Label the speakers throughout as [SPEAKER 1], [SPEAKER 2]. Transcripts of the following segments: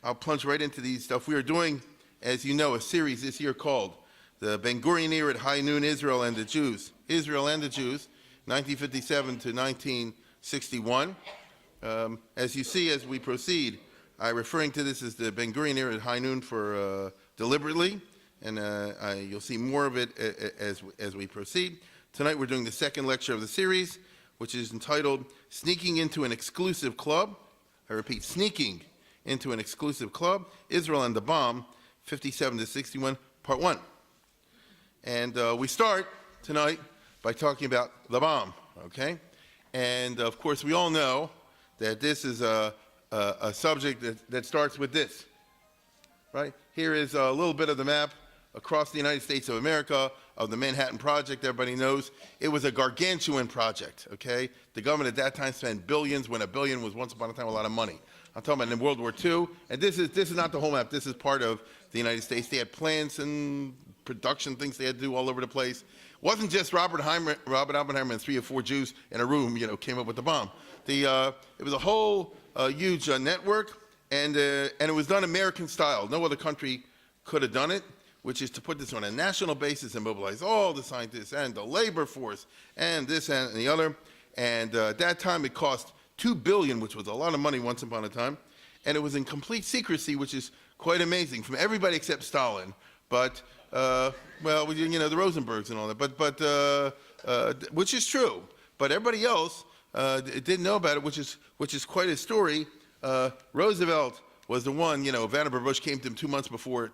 [SPEAKER 1] I'll plunge right into these stuff. We are doing, as you know, a series this year called The Ben-Gurion Era at High Noon, Israel and the Jews. Israel and the Jews, 1957 to 1961. As you see as we proceed, I'm referring to this as the Ben-Gurion Era at High Noon for deliberately, and you'll see more of it as we proceed. Tonight we're doing the second lecture of the series, which is entitled Sneaking into an Exclusive Club. I repeat, Sneaking into an Exclusive Club, Israel and the Bomb, 57 to 61, Part 1. And we start tonight by talking about the bomb, okay? And of course, we all know that this is a subject that starts with this, right? Here is a little bit of the map across the United States of America of the Manhattan Project. Everybody knows it was a gargantuan project, okay? The government at that time spent billions when a billion was once upon a time a lot of money. I'm talking about in World War II, and this is not the whole map. This is part of the United States. They had plants and production things they had to do all over the place. It wasn't just Robert Oppenheimer and 3 or 4 Jews in a room, came up with the bomb. It was a whole huge network, and it was done American style. No other country could have done it, which is to put this on a national basis and mobilize all the scientists and the labor force and this and the other. And at that time, it cost $2 billion, which was a lot of money once upon a time. And it was in complete secrecy, which is quite amazing, from everybody except Stalin. But, the Rosenbergs and all that, but which is true. But everybody else didn't know about it, which is quite a story. Roosevelt was the one, Vannevar Bush came to him 2 months before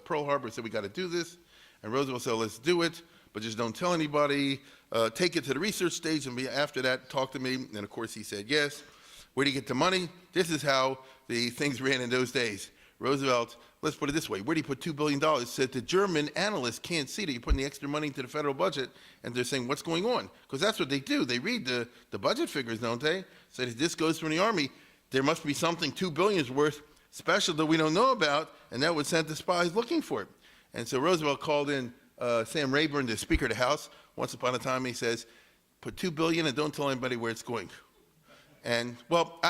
[SPEAKER 1] Pearl Harbor, said, we got to do this. And Roosevelt said, let's do it, but just don't tell anybody. Take it to the research stage, and after that, talk to me. And of course, he said yes. Where do you get the money? This is how the things ran in those days. Roosevelt, let's put it this way, where do you put $2 billion? Said the German analysts can't see that you're putting the extra money into the federal budget, and they're saying, what's going on? Because that's what they do. They read the budget figures, don't they? Say, if this goes from the Army, there must be something $2 billion worth special that we don't know about, and that would send the spies looking for it. And so Roosevelt called in Sam Rayburn, the Speaker of the House. Once upon a time, he says, put $2 billion and don't tell anybody where it's going. And,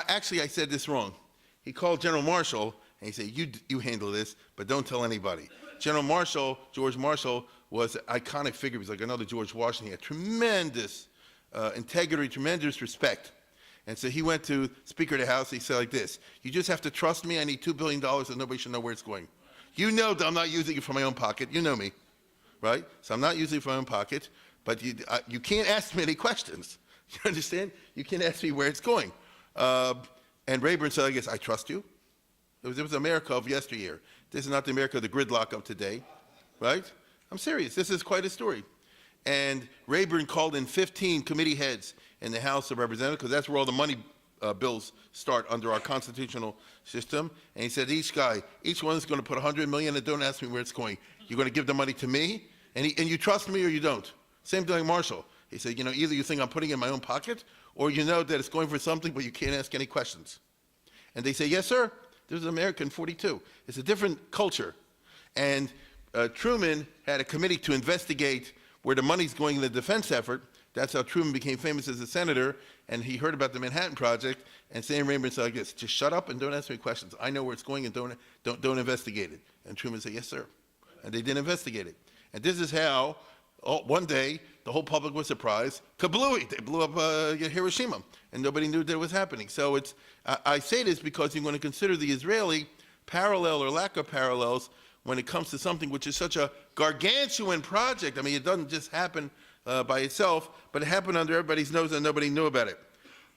[SPEAKER 1] actually, I said this wrong. He called General Marshall, and he said, you handle this, but don't tell anybody. General Marshall, George Marshall, was an iconic figure. He was like another George Washington. He had tremendous integrity, tremendous respect. And so he went to Speaker of the House. He said like this, you just have to trust me. I need $2 billion, and nobody should know where it's going. You know that I'm not using it from my own pocket. You know me, right? So I'm not using it from my own pocket, but you can't ask me any questions. You understand? You can't ask me where it's going. And Rayburn said, I guess, I trust you. It was America of yesteryear. This is not the America of the gridlock of today, right? I'm serious. This is quite a story. And Rayburn called in 15 committee heads in the House of Representatives, because that's where all the money bills start under our constitutional system. And he said, each one is going to put $100 million, and don't ask me where it's going. You're going to give the money to me, and you trust me or you don't. Same thing, Marshall. He said, either you think I'm putting it in my own pocket, or you know that it's going for something, but you can't ask any questions. And they say, yes, sir. This is America in 42. It's a different culture. And Truman had a committee to investigate where the money's going in the defense effort. That's how Truman became famous as a senator, and he heard about the Manhattan Project, and Sam Rayburn said like this, just shut up and don't ask me questions. I know where it's going, and don't investigate it. And Truman said, yes, sir. And they didn't investigate it. And this is how, one day, the whole public was surprised. Kablooey! They blew up Hiroshima, and nobody knew that it was happening. So I say this because you're going to consider the Israeli parallel or lack of parallels when it comes to something which is such a gargantuan project. I mean, it doesn't just happen by itself, but it happened under everybody's nose and nobody knew about it.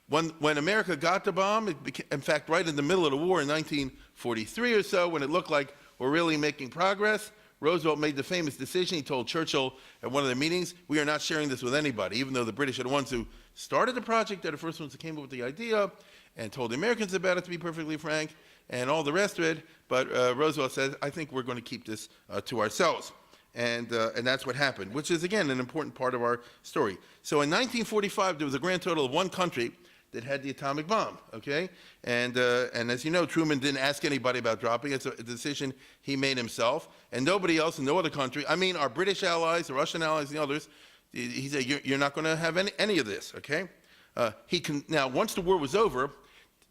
[SPEAKER 1] When America got the bomb, it became, in fact, right in the middle of the war in 1943 or so, when it looked like we're really making progress, Roosevelt made the famous decision. He told Churchill at one of the meetings, we are not sharing this with anybody, even though the British are the ones who started the project. They're the first ones that came up with the idea and told the Americans about it, to be perfectly frank, and all the rest of it. But Roosevelt said, I think we're going to keep this to ourselves. And that's what happened, which is, again, an important part of our story. So in 1945, there was a grand total of 1 country that had the atomic bomb, okay? And as you know, Truman didn't ask anybody about dropping it. It's a decision he made himself. And nobody else in no other country, I mean, our British allies, the Russian allies, and the others, he said, you're not going to have any of this, okay? Now, once the war was over,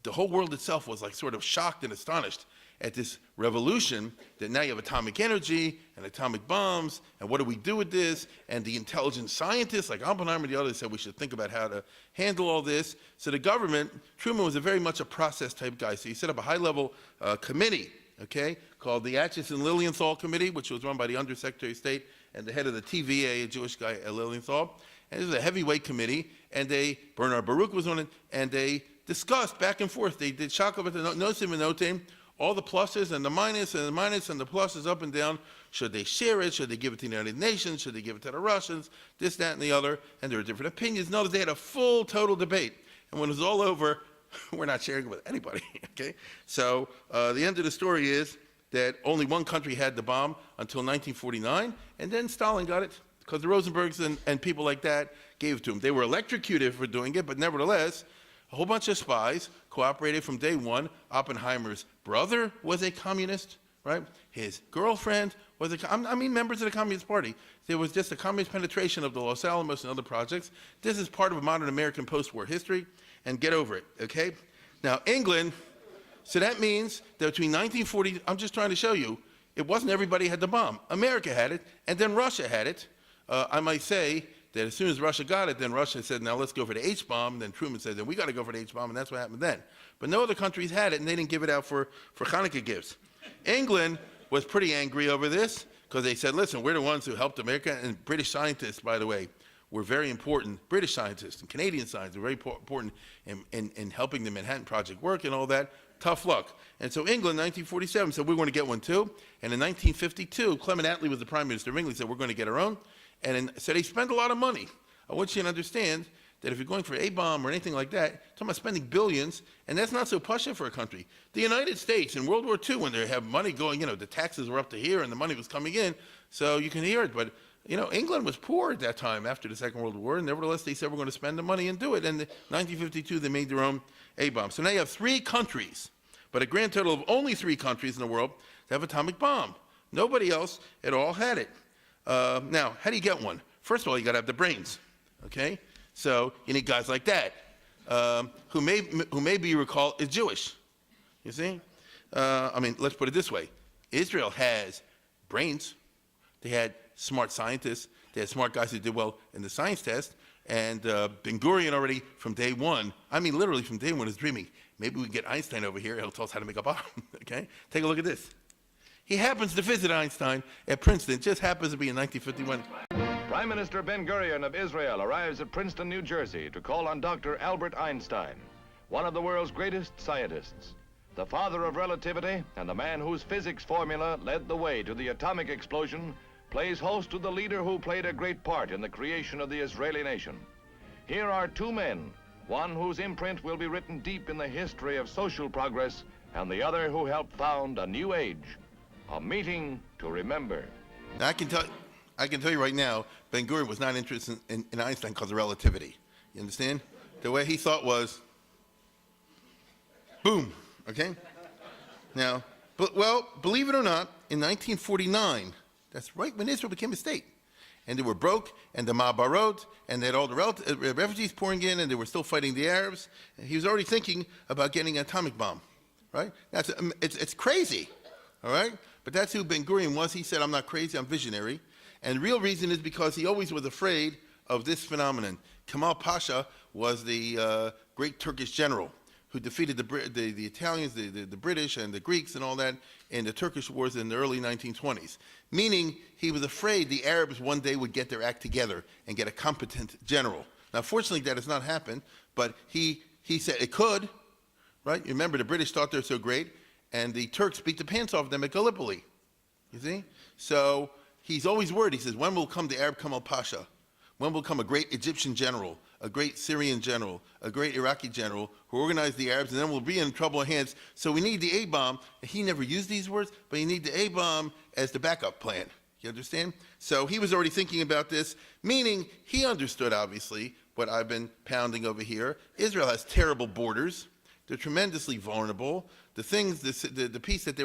[SPEAKER 1] the whole world itself was like sort of shocked and astonished at this revolution that now you have atomic energy and atomic bombs, and what do we do with this? And the intelligent scientists like Oppenheimer and the others said we should think about how to handle all this. So the government, Truman was very much a process type guy, so he set up a high-level committee, okay, called the Acheson Lilienthal Committee, which was run by the Undersecretary of State and the head of the TVA, a Jewish guy, Lilienthal. And this was a heavyweight committee, and Bernard Baruch was on it, and they discussed back and forth. They did shakavat nosim and notim, all the pluses and the minus and the minus and the pluses up and down. Should they share it? Should they give it to the United Nations? Should they give it to the Russians? This, that, and the other. And there were different opinions. Notice they had a full, total debate. And when it was all over, we're not sharing it with anybody, okay? So the end of the story is that only one country had the bomb until 1949, and then Stalin got it because the Rosenbergs and people like that gave it to him. They were electrocuted for doing it, but nevertheless, a whole bunch of spies cooperated from day one. Oppenheimer's brother was a communist, right? His girlfriend was members of the Communist Party. There was just a communist penetration of the Los Alamos and other projects. This is part of modern American post-war history, and get over it, okay? Now, England, so that means that between 1940, I'm just trying to show you, it wasn't everybody had the bomb. America had it, and then Russia had it. I might say that as soon as Russia got it, then Russia said, now let's go for the H-bomb. Then Truman said, then we got to go for the H-bomb, and that's what happened then. But no other countries had it, and they didn't give it out for Hanukkah gifts. England was pretty angry over this because they said, listen, we're the ones who helped America, and British scientists, by the way, were very important. British scientists and Canadian scientists were very important in helping the Manhattan Project work and all that. Tough luck. And so England, 1947, said, we're going to get one too. And in 1952, Clement Attlee was the Prime Minister of England, said, we're going to get our own. And so they spend a lot of money. I want you to understand that if you're going for a bomb or anything like that, you're talking about spending billions, and that's not so pushy for a country. The United States in World War II, when they have money going, the taxes were up to here and the money was coming in, so you can hear it. But, England was poor at that time after the Second World War, and nevertheless they said we're going to spend the money and do it. And in 1952, they made their own A-bomb. So now you have 3 countries, but a grand total of only 3 countries in the world that have atomic bomb. Nobody else at all had it. Now, how do you get one? First of all, you got to have the brains, okay? So you need guys like that, who maybe you recall is Jewish, you see? Let's put it this way. Israel has brains. They had smart scientists. They had smart guys who did well in the science test. And Ben-Gurion already from day one, literally from day one, is dreaming. Maybe we can get Einstein over here. He'll tell us how to make a bomb, okay? Take a look at this. He happens to visit Einstein at Princeton, just happens to be in 1951.
[SPEAKER 2] Prime Minister Ben-Gurion of Israel arrives at Princeton, New Jersey to call on Dr. Albert Einstein, one of the world's greatest scientists, the father of relativity and the man whose physics formula led the way to the atomic explosion, plays host to the leader who played a great part in the creation of the Israeli nation. Here are 2 men, one whose imprint will be written deep in the history of social progress, and the other who helped found a new age, a meeting to remember.
[SPEAKER 1] Now, I can tell you right now, Ben-Gurion was not interested in Einstein because of relativity. You understand? The way he thought was, boom, okay? Now, believe it or not, in 1949, that's right when Israel became a state, and they were broke, and the Ma'abarot, and they had all the refugees pouring in, and they were still fighting the Arabs, and he was already thinking about getting an atomic bomb, right? It's crazy, all right? But that's who Ben-Gurion was. He said, I'm not crazy, I'm visionary. And the real reason is because he always was afraid of this phenomenon. Kemal Pasha was the great Turkish general who defeated the Italians, the British, and the Greeks and all that in the Turkish wars in the early 1920s. Meaning he was afraid the Arabs one day would get their act together and get a competent general. Now, fortunately, that has not happened, but he said it could, right? Remember, the British thought they were so great, and the Turks beat the pants off them at Gallipoli, you see? So he's always worried. He says, when will come the Arab Kemal Pasha? When will come a great Egyptian general, a great Syrian general, a great Iraqi general who organize the Arabs, and then we'll be in troubled hands. So we need the A-bomb. He never used these words, but you need the A-bomb as the backup plan. You understand? So he was already thinking about this, meaning he understood, obviously, what I've been pounding over here. Israel has terrible borders. They're tremendously vulnerable. The peace that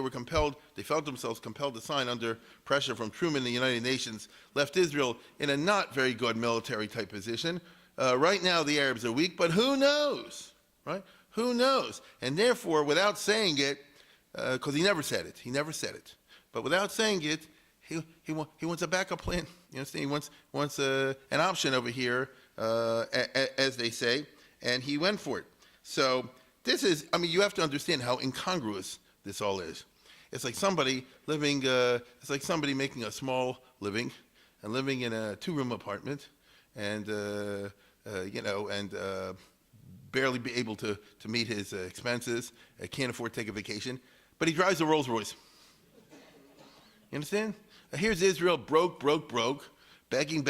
[SPEAKER 1] they felt themselves compelled to sign under pressure from Truman and the United Nations, left Israel in a not very good military type position. Right now, the Arabs are weak, but who knows, right? Who knows? And therefore, without saying it, because he never said it, but without saying it, he wants a backup plan. You understand? He wants an option over here, as they say, and he went for it. So this is, I mean, you have to understand how incongruous this all is. It's like somebody living, it's like somebody making a small living and living in a 2-room apartment and, barely be able to meet his expenses, can't afford to take a vacation, but he drives a Rolls Royce. You understand? Here's Israel, broke, begging.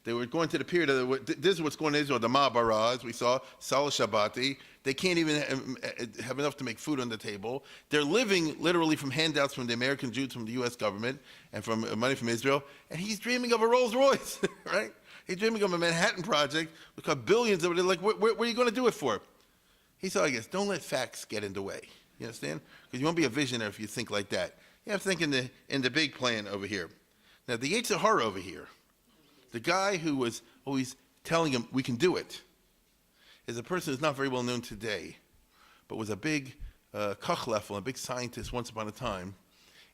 [SPEAKER 1] They were going to the period of, this is what's going on in Israel, the Ma'abara, as we saw, Salah Shabbati. They can't even have enough to make food on the table. They're living literally from handouts from the American Jews, from the U.S. government, and from money from Israel. And he's dreaming of a Rolls Royce, right? He's dreaming of a Manhattan Project. We've got billions of it. Like, where are you going to do it for? He said, I guess, don't let facts get in the way. You understand? Because you won't be a visionary if you think like that. You have to think in the big plan over here. Now, the Yetzer Hara over here, the guy who was always telling him we can do it, is a person who's not very well known today, but was a big kachlefel, a big scientist once upon a time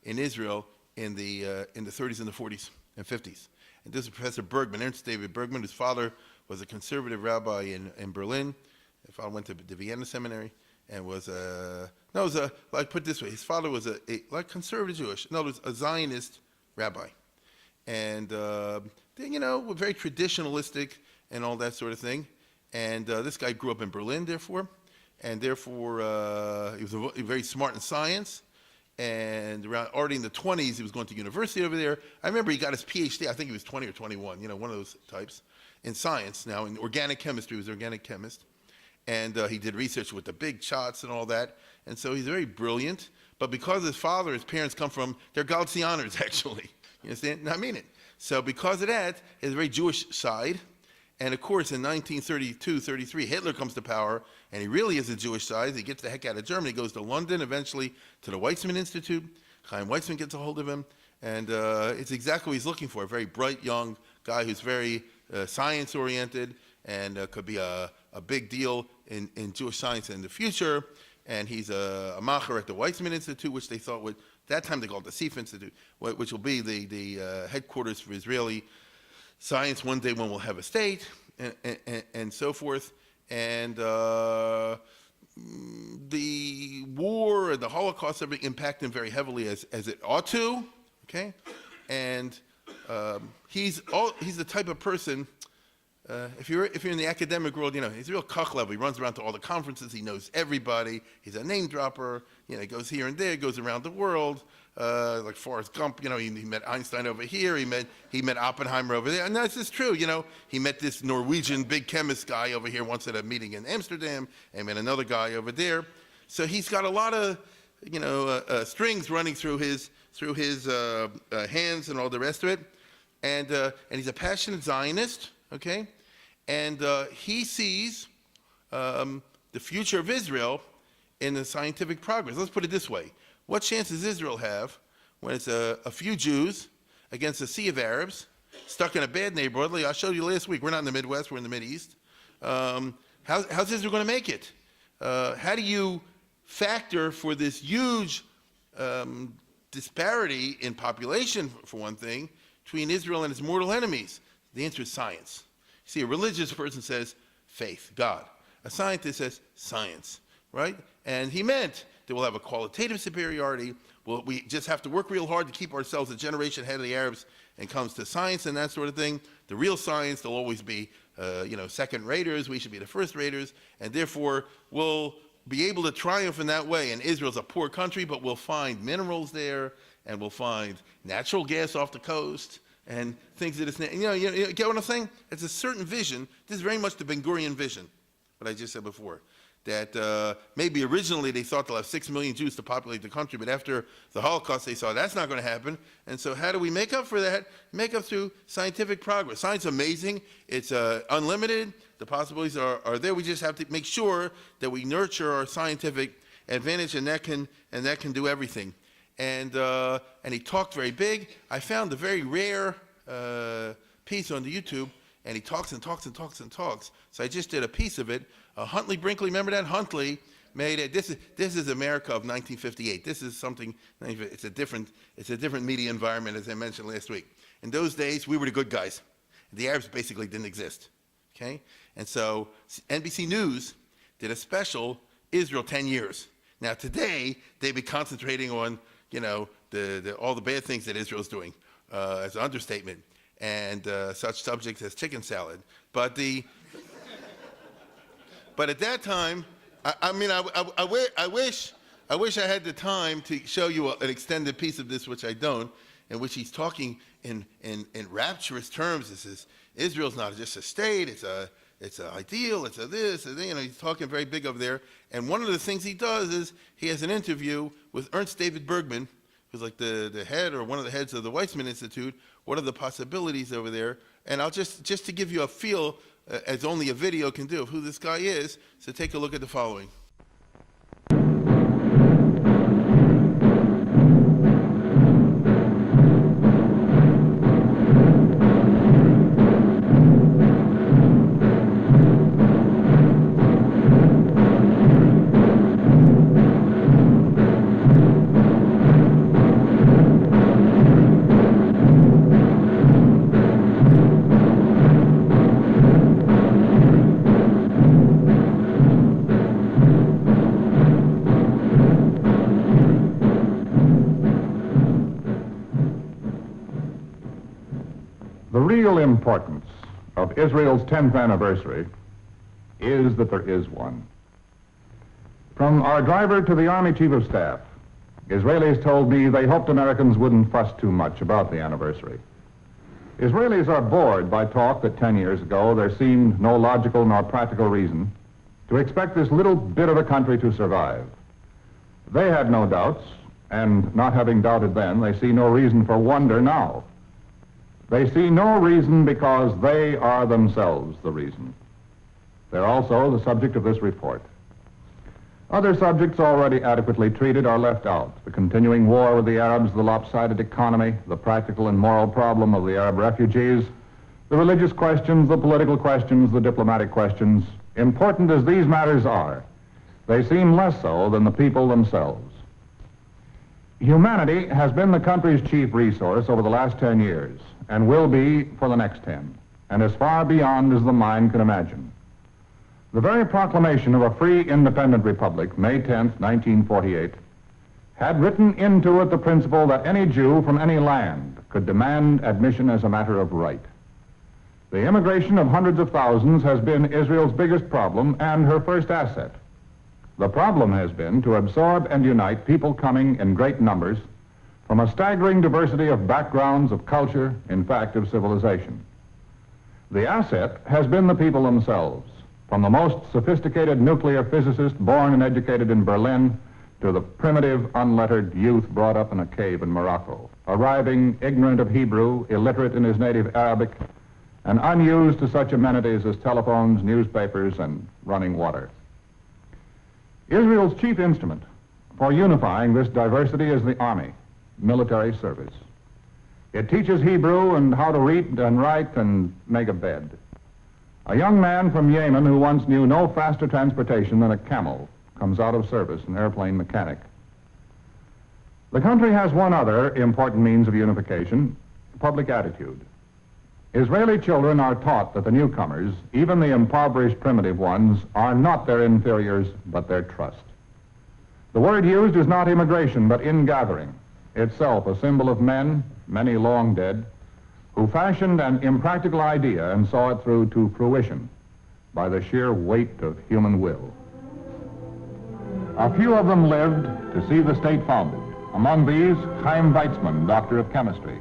[SPEAKER 1] in Israel in the 30s and the 40s and 50s. And this is Professor Bergman, Ernst David Bergman, whose father was a conservative rabbi in Berlin. His father went to the Vienna Seminary and was like, put it this way, his father was a conservative Jewish, in other words, a Zionist rabbi. And, they, were very traditionalistic and all that sort of thing. And this guy grew up in Berlin, therefore. And therefore, he was very smart in science. And already in the 20s, he was going to university over there. I remember he got his PhD, I think he was 20 or 21, one of those types, in science. Now, in organic chemistry, he was an organic chemist. And he did research with the big shots and all that. And so he's very brilliant. But because his parents come from, they're Galicianers, actually. You understand? No, I mean it. So because of that, he has a very Jewish side. And of course, in 1932, 33, Hitler comes to power, and he really is a Jewish side. He gets the heck out of Germany, goes to London, eventually to the Weizmann Institute. Chaim Weizmann gets a hold of him, and it's exactly what he's looking for, a very bright, young guy who's very science-oriented and could be a big deal in Jewish science in the future. And he's a macher at the Weizmann Institute, which they thought would, that time they called it the Sif Institute, which will be the headquarters for Israeli science one day when we'll have a state, and so forth. And the war and the Holocaust everything impact him very heavily as it ought to, okay? And he's the type of person, if you're in the academic world, he's a real kachlev. He runs around to all the conferences. He knows everybody. He's a name dropper. He goes here and there, goes around the world. Like Forrest Gump, he met Einstein over here. He met Oppenheimer over there. And that's just true, He met this Norwegian big chemist guy over here once at a meeting in Amsterdam, and met another guy over there. So he's got a lot of, strings running through his hands and all the rest of it. And he's a passionate Zionist, okay? And he sees the future of Israel in the scientific progress. Let's put it this way. What chance does Israel have when it's a few Jews against a sea of Arabs stuck in a bad neighborhood? Like I showed you last week. We're not in the Midwest. We're in the Mideast. How's Israel going to make it? How do you factor for this huge disparity in population, for one thing, between Israel and its mortal enemies? The answer is science. See, a religious person says faith, God. A scientist says science, right? And he meant that we'll have a qualitative superiority. We just have to work real hard to keep ourselves a generation ahead of the Arabs when it comes to science and that sort of thing. The real science, they'll always be, second raters. We should be the first raters. And therefore, we'll be able to triumph in that way. And Israel's a poor country, but we'll find minerals there, and we'll find natural gas off the coast, and things that it's, you get what I'm saying? It's a certain vision. This is very much the Ben-Gurion vision, what I just said before. That maybe originally they thought they'll have 6 million Jews to populate the country, but after the Holocaust they saw that's not going to happen. And so how do we make up for that? Make up through scientific progress. Science is amazing. It's unlimited. The possibilities are there. We just have to make sure that we nurture our scientific advantage, and that can do everything. And he talked very big. I found a very rare piece on the YouTube, and he talks and talks and talks and talks. So I just did a piece of it Huntley Brinkley, remember that? Huntley made it. This is America of 1958. This is something. It's a different media environment, as I mentioned last week. In those days, we were the good guys. The Arabs basically didn't exist. Okay, and so NBC News did a special, Israel 10 years. Now today they'd be concentrating on all the bad things that Israel's doing as an understatement, and such subjects as chicken salad. But at that time, I wish I had the time to show you an extended piece of this, which I don't, in which he's talking in rapturous terms. This is Israel's not just a state; it's an ideal. It's a this. He's talking very big over there. And one of the things he does is he has an interview with Ernst David Bergman, who's like the head or one of the heads of the Weizmann Institute. What are the possibilities over there? And I'll just to give you a feel, as only a video can do, of who this guy is. So take a look at the following.
[SPEAKER 3] The real importance of Israel's 10th anniversary is that there is one. From our driver to the Army Chief of Staff, Israelis told me they hoped Americans wouldn't fuss too much about the anniversary. Israelis are bored by talk that 10 years ago there seemed no logical nor practical reason to expect this little bit of a country to survive. They had no doubts, and not having doubted then, they see no reason for wonder now. They see no reason because they are themselves the reason. They're also the subject of this report. Other subjects already adequately treated are left out. The continuing war with the Arabs, the lopsided economy, the practical and moral problem of the Arab refugees, the religious questions, the political questions, the diplomatic questions. Important as these matters are, they seem less so than the people themselves. Humanity has been the country's chief resource over the last 10 years, and will be for the next 10, and as far beyond as the mind can imagine. The very proclamation of a free, independent republic, May 10th, 1948, had written into it the principle that any Jew from any land could demand admission as a matter of right. The immigration of hundreds of thousands has been Israel's biggest problem and her first asset. The problem has been to absorb and unite people coming in great numbers from a staggering diversity of backgrounds, of culture, in fact, of civilization. The asset has been the people themselves, from the most sophisticated nuclear physicist born and educated in Berlin to the primitive, unlettered youth brought up in a cave in Morocco, arriving ignorant of Hebrew, illiterate in his native Arabic, and unused to such amenities as telephones, newspapers, and running water. Israel's chief instrument for unifying this diversity is the Army, military service. It teaches Hebrew and how to read and write and make a bed. A young man from Yemen who once knew no faster transportation than a camel comes out of service, an airplane mechanic. The country has one other important means of unification, public attitude. Israeli children are taught that the newcomers, even the impoverished primitive ones, are not their inferiors, but their trust. The word used is not immigration, but ingathering, itself a symbol of men, many long dead, who fashioned an impractical idea and saw it through to fruition by the sheer weight of human will. A few of them lived to see the state founded. Among these, Chaim Weizmann, doctor of chemistry.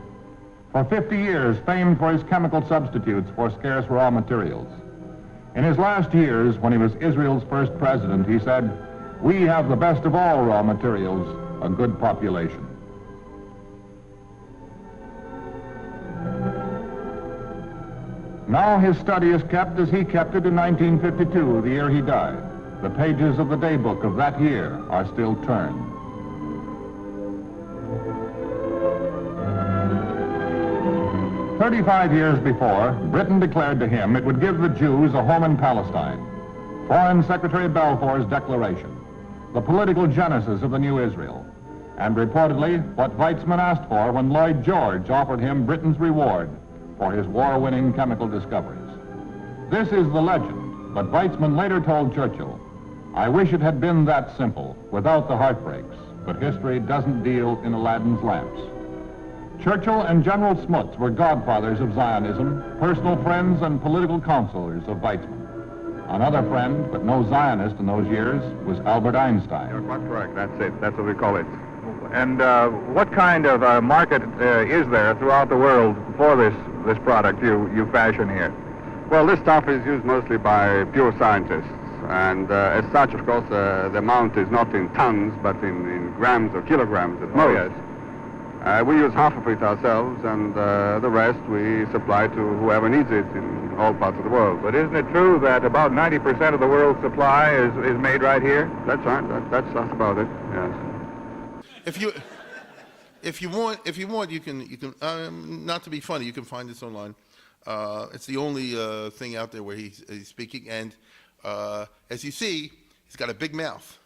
[SPEAKER 3] For 50 years, famed for his chemical substitutes for scarce raw materials. In his last years, when he was Israel's first president, he said, "We have the best of all raw materials, a good population." Now his study is kept as he kept it in 1952, the year he died. The pages of the daybook of that year are still turned. "35 years before, Britain declared to him it would give the Jews a home in Palestine. Foreign Secretary Balfour's declaration, the political genesis of the new Israel, and reportedly what Weizmann asked for when Lloyd George offered him Britain's reward for his war-winning chemical discoveries. This is the legend, but Weizmann later told Churchill, "I wish it had been that simple, without the heartbreaks, but history doesn't deal in Aladdin's lamps." Churchill and General Smuts were godfathers of Zionism, personal friends and political counselors of Weizmann. Another friend, but no Zionist in those years, was Albert Einstein.
[SPEAKER 4] You're quite correct. That's it. That's what we call it. And what kind of market is there throughout the world for this product you fashion here?
[SPEAKER 5] Well, this stuff is used mostly by pure scientists, and as such, of course, the amount is not in tons, but in grams or kilograms at most.
[SPEAKER 4] Yes.
[SPEAKER 5] We use half of it ourselves, and the rest we supply to whoever needs it in all parts of the world.
[SPEAKER 4] But isn't it true that about 90% of the world's supply is made right here?
[SPEAKER 5] That's right. That's about it. Yes.
[SPEAKER 1] If you want, you can. Not to be funny, you can find this online. It's the only thing out there where he's speaking, and as you see, he's got a big mouth.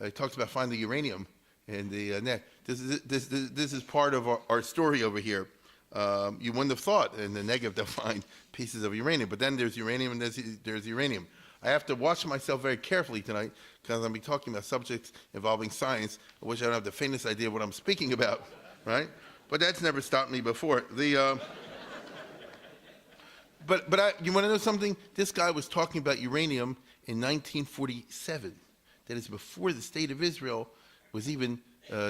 [SPEAKER 1] He talks about finding uranium in the net. This is part of our story over here. You wouldn't have thought in the Negev they'll find pieces of uranium, but then there's uranium and there's uranium. I have to watch myself very carefully tonight because I'm going to be talking about subjects involving science, which I don't have the faintest idea what I'm speaking about, right? But that's never stopped me before. You want to know something? This guy was talking about uranium in 1947. That is before the State of Israel was even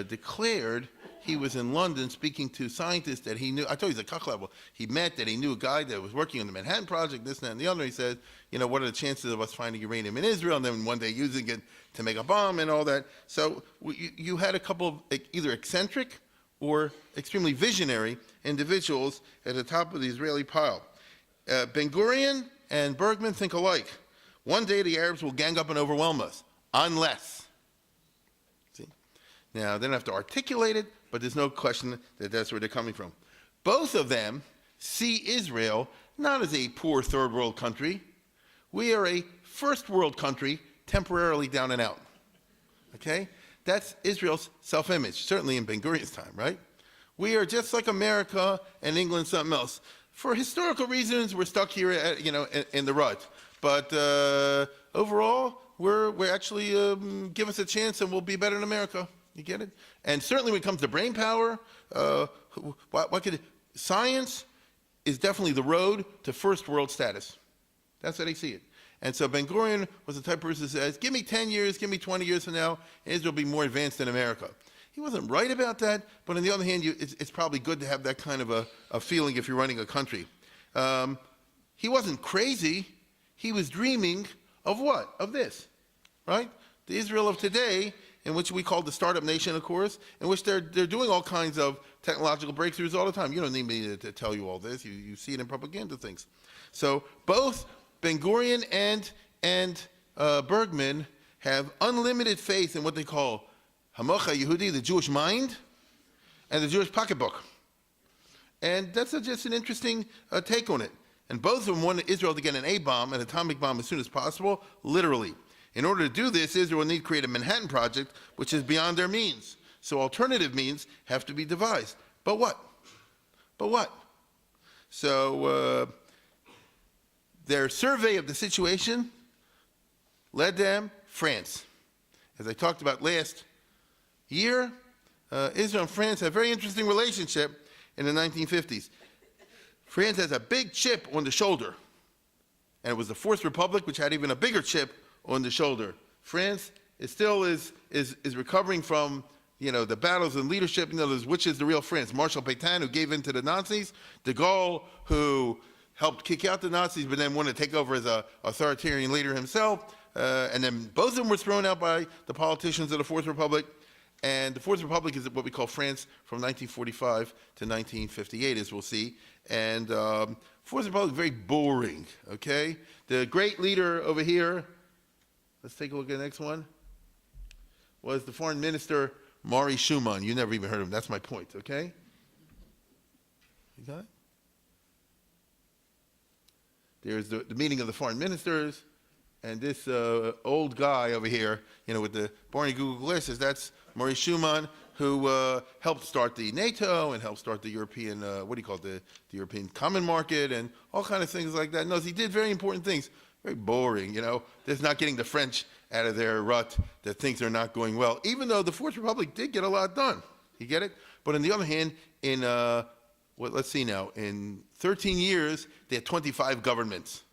[SPEAKER 1] declared. He was in London speaking to scientists that he knew. I told you he's a cock level. He met that he knew a guy that was working on the Manhattan Project, this, that, and the other. He said, what are the chances of us finding uranium in Israel and then one day using it to make a bomb and all that? So you had a couple of either eccentric or extremely visionary individuals at the top of the Israeli pile. Ben-Gurion and Bergman think alike. One day the Arabs will gang up and overwhelm us, unless. See? Now, they don't have to articulate it, but there's no question that that's where they're coming from. Both of them see Israel not as a poor third world country. We are a first world country, temporarily down and out. Okay? That's Israel's self-image, certainly in Ben-Gurion's time, right? We are just like America and England, something else. For historical reasons, we're stuck here, in the rut. But overall, we're actually give us a chance, and we'll be better than America. You get it? And certainly, when it comes to brain power, science is definitely the road to first world status. That's how they see it. And so Ben-Gurion was the type of person who says, "Give me 10 years, give me 20 years from now, and Israel will be more advanced than America." He wasn't right about that, but on the other hand, it's probably good to have that kind of a feeling if you're running a country. He wasn't crazy. He was dreaming of what? Of this, right? The Israel of today, in which we call the startup nation, of course, in which they're doing all kinds of technological breakthroughs all the time. You don't need me to tell you all this. You see it in propaganda things. So both Ben-Gurion and Bergman have unlimited faith in what they call Hamocha Yehudi, the Jewish mind, and the Jewish pocketbook. And that's just an interesting take on it. And both of them want Israel to get an A-bomb, an atomic bomb, as soon as possible, literally. In order to do this, Israel will need to create a Manhattan Project, which is beyond their means. So alternative means have to be devised. But what? So their survey of the situation led them France. As I talked about last year, Israel and France had a very interesting relationship in the 1950s. France has a big chip on the shoulder, and it was the Fourth Republic which had even a bigger chip on the shoulder. France is recovering from the battles and leadership. Which is the real France? Marshal Pétain, who gave in to the Nazis, de Gaulle, who helped kick out the Nazis, but then wanted to take over as an authoritarian leader himself. And then both of them were thrown out by the politicians of the Fourth Republic. And the Fourth Republic is what we call France from 1945 to 1958, as we'll see. And Fourth Republic, very boring, okay? The great leader over here, let's take a look at the next one, was the foreign minister, Maury Schumann. You never even heard of him. That's my point, okay? You got it? There's the meeting of the foreign ministers. And this old guy over here, with the Barney Google glasses, that's Maurice Schumann, who helped start the NATO and helped start the European, the European Common Market and all kind of things like that. No, he did very important things. Very boring, There's not getting the French out of their rut that things are not going well, even though the Fourth Republic did get a lot done. You get it? But on the other hand, in, let's see now, in 13 years, they had 25 governments.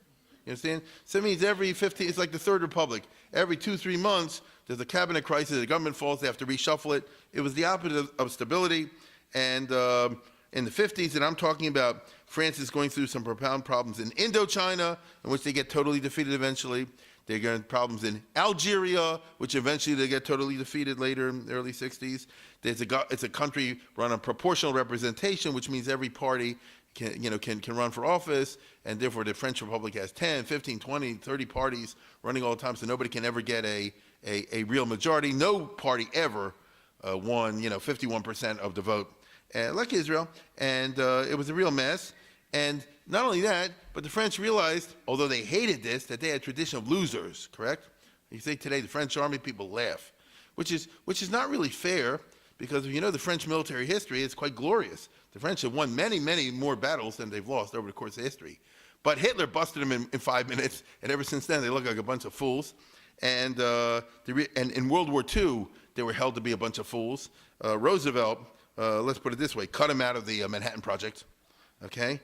[SPEAKER 1] You understand? So it means every 15, it's like the Third Republic. Every 2-3 months, there's a cabinet crisis, the government falls, they have to reshuffle it. It was the opposite of stability. And in the 50s, and I'm talking about France is going through some profound problems in Indochina, in which they get totally defeated eventually. They get problems in Algeria, which eventually they get totally defeated later in the early 60s. It's a country run on proportional representation, which means every party can run for office, and therefore the French Republic has 10, 15, 20, 30 parties running all the time, so nobody can ever get a real majority. No party ever won 51% of the vote, like Israel, and it was a real mess. And not only that, but the French realized, although they hated this, that they had a tradition of losers, correct? You say today the French army, people laugh, which is not really fair, because if you know the French military history, it's quite glorious. The French have won many, many more battles than they've lost over the course of history. But Hitler busted them in 5 minutes, and ever since then they look like a bunch of fools. And in World War II, they were held to be a bunch of fools. Roosevelt, let's put it this way, cut him out of the Manhattan Project. Okay?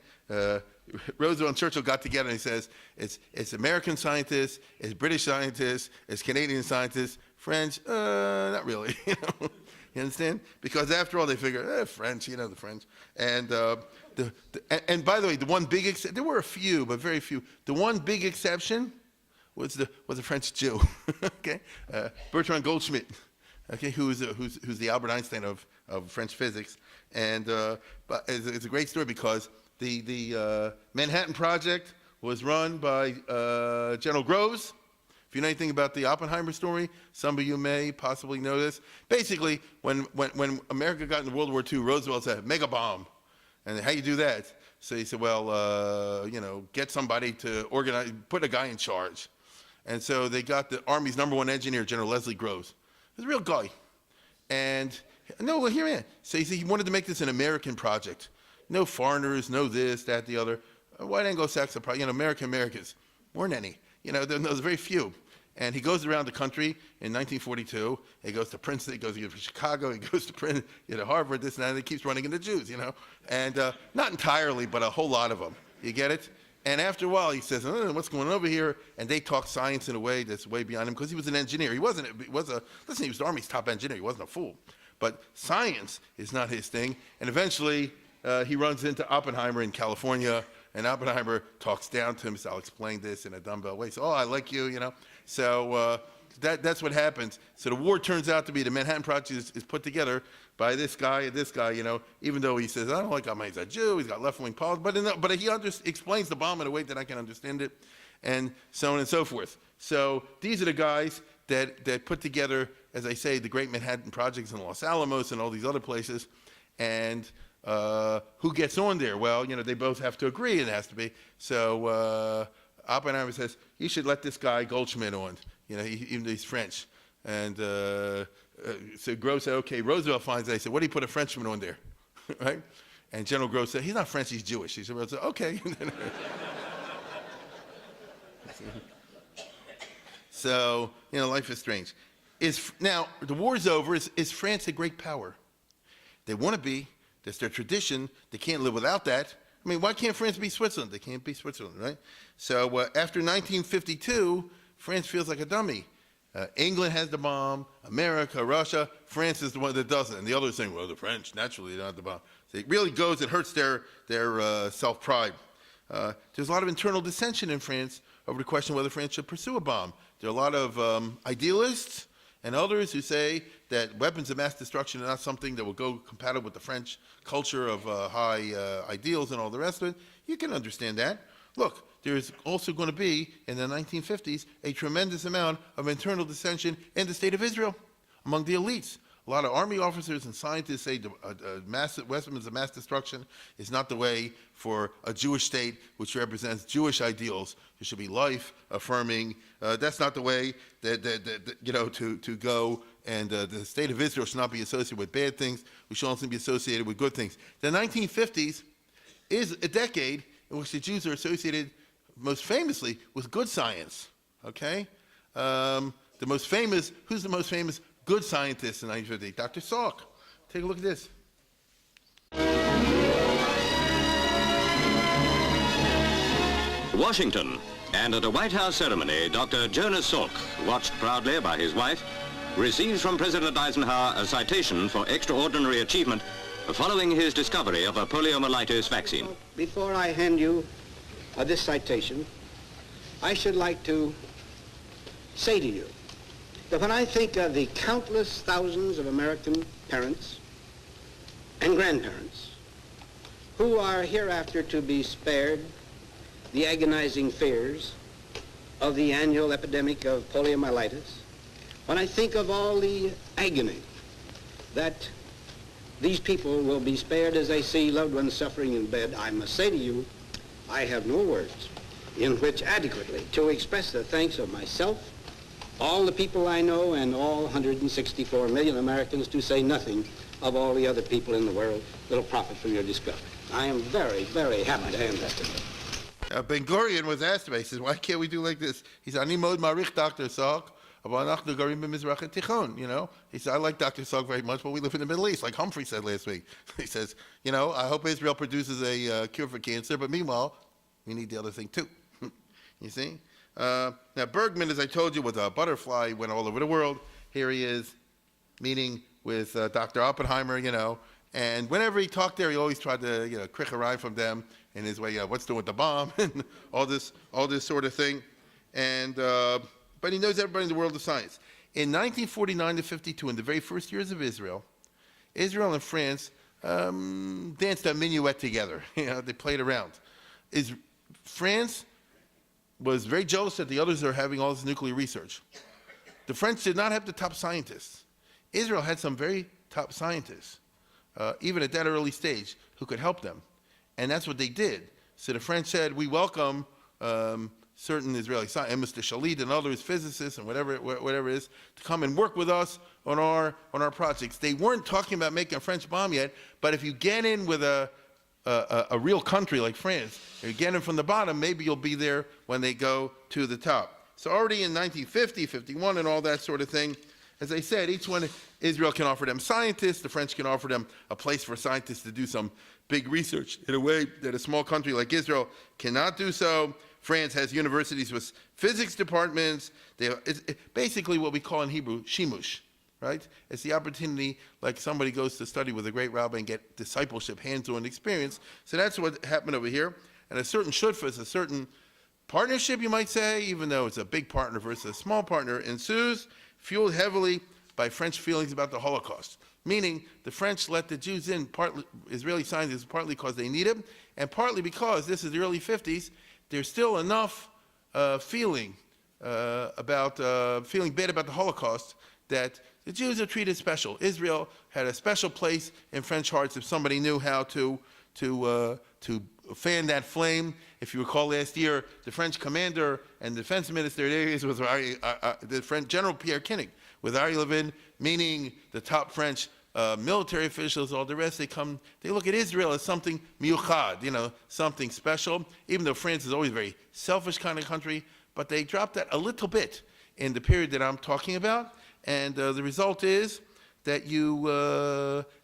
[SPEAKER 1] Roosevelt and Churchill got together and he says, it's American scientists, it's British scientists, it's Canadian scientists, French, not really. You understand? Because after all, they figure, French, the French. And and by the way, the one big there were a few, but very few. The one big exception was a French Jew. Okay, Bertrand Goldschmidt. Okay, who's the Albert Einstein of French physics. And but it's a great story because the Manhattan Project was run by General Groves. If you know anything about the Oppenheimer story, some of you may possibly know this. Basically, when America got into World War II, Roosevelt said, mega bomb. And how you do that? So he said, well, get somebody to organize, put a guy in charge. And so they got the Army's #1 engineer, General Leslie Groves. He's a real guy. And, no, well, hear me out. So he wanted to make this an American project. No foreigners, no this, that, the other. White Anglo-Saxon, Americans. Weren't any. There was very few. And he goes around the country in 1942. He goes to Princeton, he goes to Chicago, he goes to Harvard, this and that, and he keeps running into Jews, And not entirely, but a whole lot of them. You get it? And after a while, he says, what's going on over here? And they talk science in a way that's way beyond him, because he was an engineer. He was the Army's top engineer. He wasn't a fool. But science is not his thing. And eventually, he runs into Oppenheimer in California, and Oppenheimer talks down to him, so I'll explain this in a dumbbell way. So, I like you, So that's what happens. So the war turns out to be, the Manhattan Project is put together by this guy and this guy, even though he says, I don't like him, he's a Jew, he's got left-wing politics, but he explains the bomb in a way that I can understand it, and so on and so forth. So these are the guys that put together, as I say, the great Manhattan Projects in Los Alamos and all these other places, and who gets on there? Well, they both have to agree, it has to be. So Oppenheimer says, you should let this guy Goldschmidt on, even though he's French. And so Groves said, okay. Roosevelt finds out, he said, what do you put a Frenchman on there? Right? And General Groves said, he's not French, he's Jewish. He said, okay. So, life is strange. Now, the war's over. Is France a great power? They want to be. That's their tradition. They can't live without that. I mean, why can't France be Switzerland? They can't be Switzerland, right? So after 1952, France feels like a dummy. England has the bomb, America, Russia. France is the one that doesn't. And the others saying, well, the French, naturally, they don't have the bomb. So it really it hurts their self-pride. There's a lot of internal dissension in France over the question whether France should pursue a bomb. There are a lot of idealists and others who say that weapons of mass destruction are not something that will go compatible with the French culture of high ideals and all the rest of it. You can understand that. Look, there's also going to be, in the 1950s, a tremendous amount of internal dissension in the state of Israel, among the elites, A lot of army officers and scientists say weapons of mass destruction is not the way for a Jewish state which represents Jewish ideals. There should be life affirming. That's not the way to go. And the state of Israel should not be associated with bad things. We should also be associated with good things. The 1950s is a decade in which the Jews are associated most famously with good science. Okay, who's the most famous good scientist in 1950? Dr. Salk. Take a look at this.
[SPEAKER 6] Washington, and at a White House ceremony, Dr. Jonas Salk, watched proudly by his wife, receives from President Eisenhower a citation for extraordinary achievement following his discovery of a poliomyelitis vaccine.
[SPEAKER 7] Before I hand you this citation, I should like to say to you that when I think of the countless thousands of American parents and grandparents who are hereafter to be spared the agonizing fears of the annual epidemic of poliomyelitis, when I think of all the agony that these people will be spared as they see loved ones suffering in bed, I must say to you, I have no words in which adequately to express the thanks of myself, all the people I know, and all 164 million Americans, to say nothing of all the other people in the world that will profit from your discovery. I am very, very happy to hand that to you.
[SPEAKER 1] Ben-Gurion was asked about it. He says, why can't we do like this? He said, Ani mod marich Dr. Salk, aber anachnu garim b'mizrach ha'tichon, you know? He said, I like Dr. Salk very much, but we live in the Middle East, like Humphrey said last week. He says, you know, I hope Israel produces a cure for cancer, but meanwhile, we need the other thing too. You see? Now, Bergman, as I told you, was a butterfly, went all over the world. Here he is, meeting with Dr. Oppenheimer, you know, and whenever he talked there, he always tried to, you know, crick a rhyme from them in his way, what's doing with the bomb, and all this sort of thing. And, but he knows everybody in the world of science. In 1949 to 52, in the very first years of Israel and France danced a minuet together. You know, they played around. France was very jealous that the others are having all this nuclear research. The French did not have the top scientists. Israel had some very top scientists, even at that early stage, who could help them. And that's what they did. So the French said, we welcome certain Israeli scientists, Mr. Shalit and others, physicists and whatever it is, to come and work with us on our projects. They weren't talking about making a French bomb yet, but if you get in with a real country like France, you get in from the bottom, maybe you'll be there when they go to the top. So already in 1950, 51, and all that sort of thing, as I said, each one, Israel can offer them scientists, the French can offer them a place for scientists to do some big research in a way that a small country like Israel cannot do so. France has universities with physics departments. It's basically what we call in Hebrew, shimush, right? It's the opportunity, like somebody goes to study with a great rabbi and get discipleship, hands-on experience. So that's what happened over here. And a certain shutfus, a certain partnership, you might say, even though it's a big partner versus a small partner, ensues, fueled heavily by French feelings about the Holocaust. Meaning, the French let the Jews in, partly Israeli scientists, partly because they need them, and partly because this is the early 50s, there's still enough feeling bad about the Holocaust that the Jews are treated special. Israel had a special place in French hearts if somebody knew how to fan that flame. If you recall last year, the French commander and defense minister was the French General Pierre Koenig, with Arie Levin, meaning the top French military officials, all the rest, they look at Israel as something miuchad, you know, something special, even though France is always a very selfish kind of country, but they dropped that a little bit in the period that I'm talking about, and the result is that you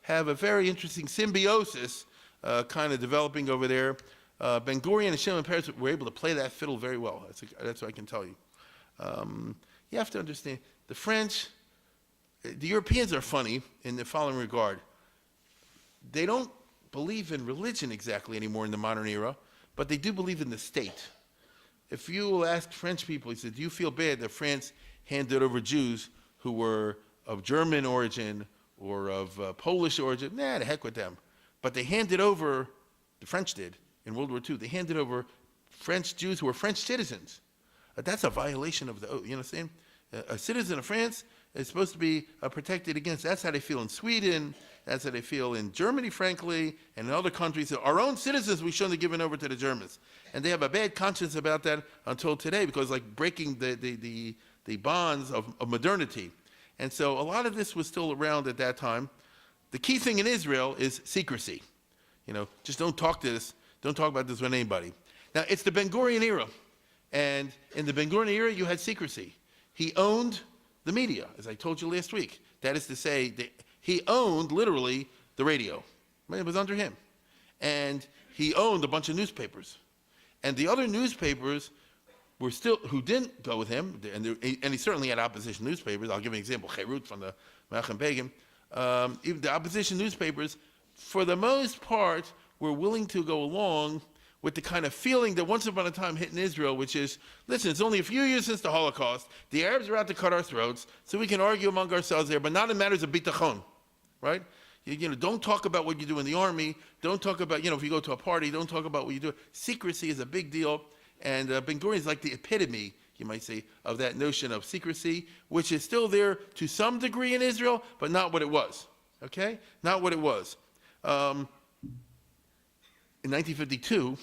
[SPEAKER 1] have a very interesting symbiosis kind of developing over there. Ben-Gurion and Shimon Peres were able to play that fiddle very well. That's what I can tell you. You have to understand, the French, the Europeans are funny in the following regard. They don't believe in religion exactly anymore in the modern era, but they do believe in the state. If you will ask French people, he said, do you feel bad that France handed over Jews who were of German origin or of Polish origin? Nah, the heck with them. But they handed over, the French did, in World War II, they handed over French Jews who were French citizens. That's a violation of the oath, you understand? A citizen of France is supposed to be protected against. That's how they feel in Sweden. That's how they feel in Germany, frankly, and in other countries. Our own citizens, we shouldn't have given over to the Germans. And they have a bad conscience about that until today, because like breaking the bonds of modernity. And so a lot of this was still around at that time. The key thing in Israel is secrecy. Just don't talk about this with anybody. Now, it's the Ben-Gurion era. And in the Ben-Gurion era, you had secrecy. He owned the media, as I told you last week. That is to say, he owned, literally, the radio. It was under him. And he owned a bunch of newspapers. And the other newspapers were still, who didn't go with him, and he certainly had opposition newspapers. I'll give you an example, Cherut from the Menachem Begin. Even the opposition newspapers, for the most part, were willing to go along with the kind of feeling that once upon a time hit in Israel, which is, listen, it's only a few years since the Holocaust, the Arabs are out to cut our throats, so we can argue among ourselves there, but not in matters of bitachon, right? Don't talk about what you do in the army, don't talk about, if you go to a party, don't talk about what you do. Secrecy is a big deal, and Ben-Gurion is like the epitome, you might say, of that notion of secrecy, which is still there to some degree in Israel, but not what it was, okay? Not what it was. In 1952,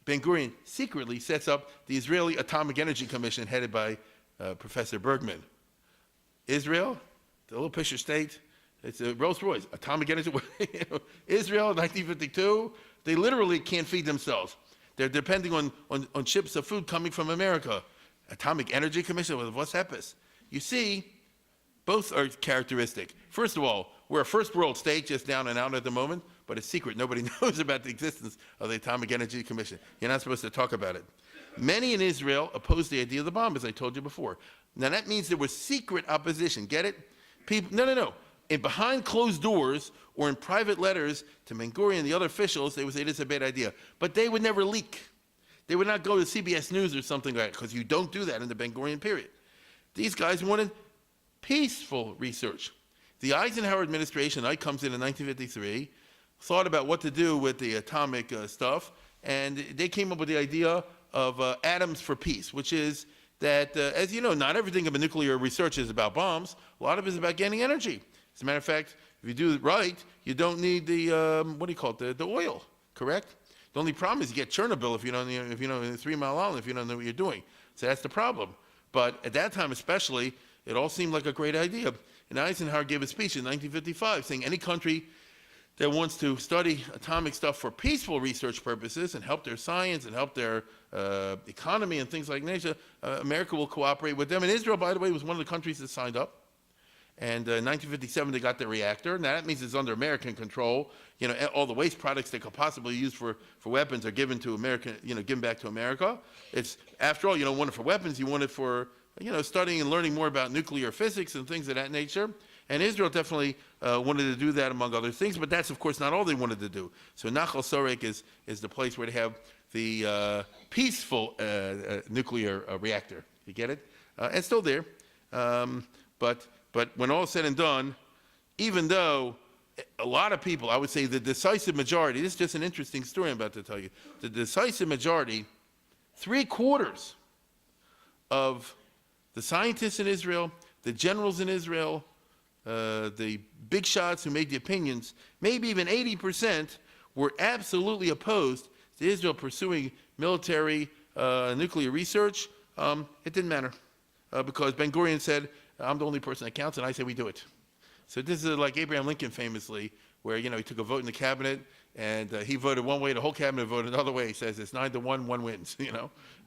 [SPEAKER 1] Ben-Gurion secretly sets up the Israeli Atomic Energy Commission headed by Professor Bergman. Israel, the little picture state, it's a Rolls-Royce, atomic energy. Israel, 1952, they literally can't feed themselves. They're depending on ships of food coming from America. Atomic Energy Commission, what's happens? You see, both are characteristic. First of all, we're a first world state just down and out at the moment, but it's secret. Nobody knows about the existence of the Atomic Energy Commission. You're not supposed to talk about it. Many in Israel opposed the idea of the bomb, as I told you before. Now that means there was secret opposition. Get it? People, no. And behind closed doors or in private letters to Ben-Gurion and the other officials, they would say this is a bad idea. But they would never leak. They would not go to CBS News or something like that, because you don't do that in the Ben-Gurion period. These guys wanted peaceful research. The Eisenhower administration, I comes in 1953, thought about what to do with the atomic stuff, and they came up with the idea of atoms for peace, which is that, as you know, not everything about nuclear research is about bombs. A lot of it is about getting energy. As a matter of fact, if you do it right, you don't need the, the oil, correct? The only problem is you get Chernobyl if you don't, in 3 Mile Island, if you don't know what you're doing. So that's the problem. But at that time especially, it all seemed like a great idea. And Eisenhower gave a speech in 1955 saying any country that wants to study atomic stuff for peaceful research purposes and help their science and help their economy and things like that, America will cooperate with them. And Israel, by the way, was one of the countries that signed up. And in 1957, they got their reactor. Now, that means it's under American control. All the waste products they could possibly use for weapons are given to American, given back to America. It's, after all, you don't want it for weapons. You want it for, studying and learning more about nuclear physics and things of that nature. And Israel definitely wanted to do that, among other things. But that's, of course, not all they wanted to do. So Nachal Sorek is the place where they have the peaceful nuclear reactor. You get it? It's still there. But when all is said and done, even though a lot of people, I would say the decisive majority, this is just an interesting story I'm about to tell you, the decisive majority, 3/4 of the scientists in Israel, the generals in Israel, the big shots who made the opinions, maybe even 80% were absolutely opposed to Israel pursuing military nuclear research. It didn't matter because Ben-Gurion said, I'm the only person that counts, and I say we do it. So this is like Abraham Lincoln famously, where he took a vote in the cabinet, and he voted one way, the whole cabinet voted another way. He says it's 9-1, one wins,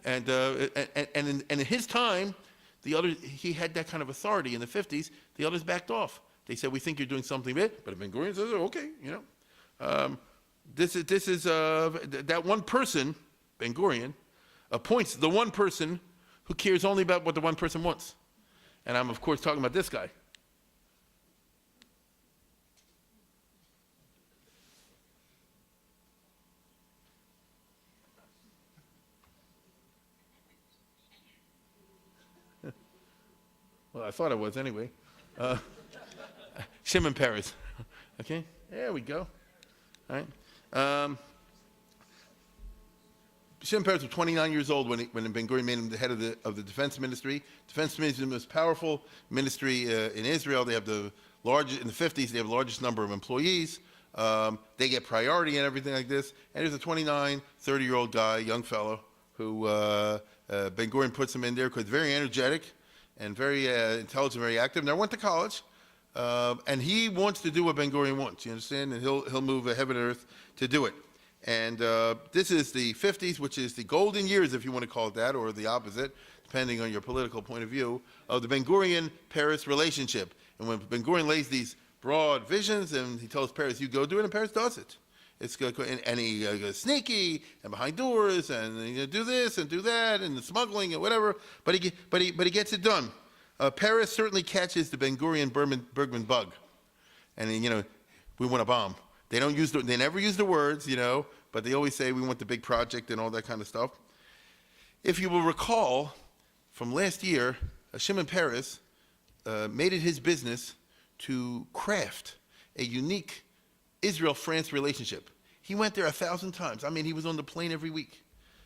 [SPEAKER 1] And in his time, he had that kind of authority in the 50s. The others backed off. They said, we think you're doing something big, but Ben-Gurion says, oh, okay, This is that one person, Ben-Gurion, appoints the one person who cares only about what the one person wants. And I'm, of course, talking about this guy. Well, I thought I was anyway. Shimon Peres. Okay, there we go. All right. Shimon Peres was 29 years old when Ben-Gurion made him the head of the defense ministry. Defense ministry is the most powerful ministry in Israel. They have the largest, in the 50s, they have the largest number of employees. They get priority and everything like this. And there's a 29, 30-year-old guy, young fellow, who Ben-Gurion puts him in there because very energetic and very intelligent, very active. Never went to college. And he wants to do what Ben-Gurion wants, you understand? And he'll move heaven and earth to do it. And this is the 50s, which is the golden years, if you want to call it that, or the opposite, depending on your political point of view, of the Ben-Gurion-Peres relationship. And when Ben-Gurion lays these broad visions, and he tells Peres, you go do it, and Peres does it. It's good, and he goes sneaky, and behind doors, and do this, and do that, and the smuggling, and whatever, but he gets it done. Peres certainly catches the Ben-Gurion-Bergman bug. And then, we want a bomb. They never use the words, but they always say we want the big project and all that kind of stuff. If you will recall from last year, Shimon Peres made it his business to craft a unique Israel-France relationship. He went there 1,000 times. I mean, he was on the plane every week,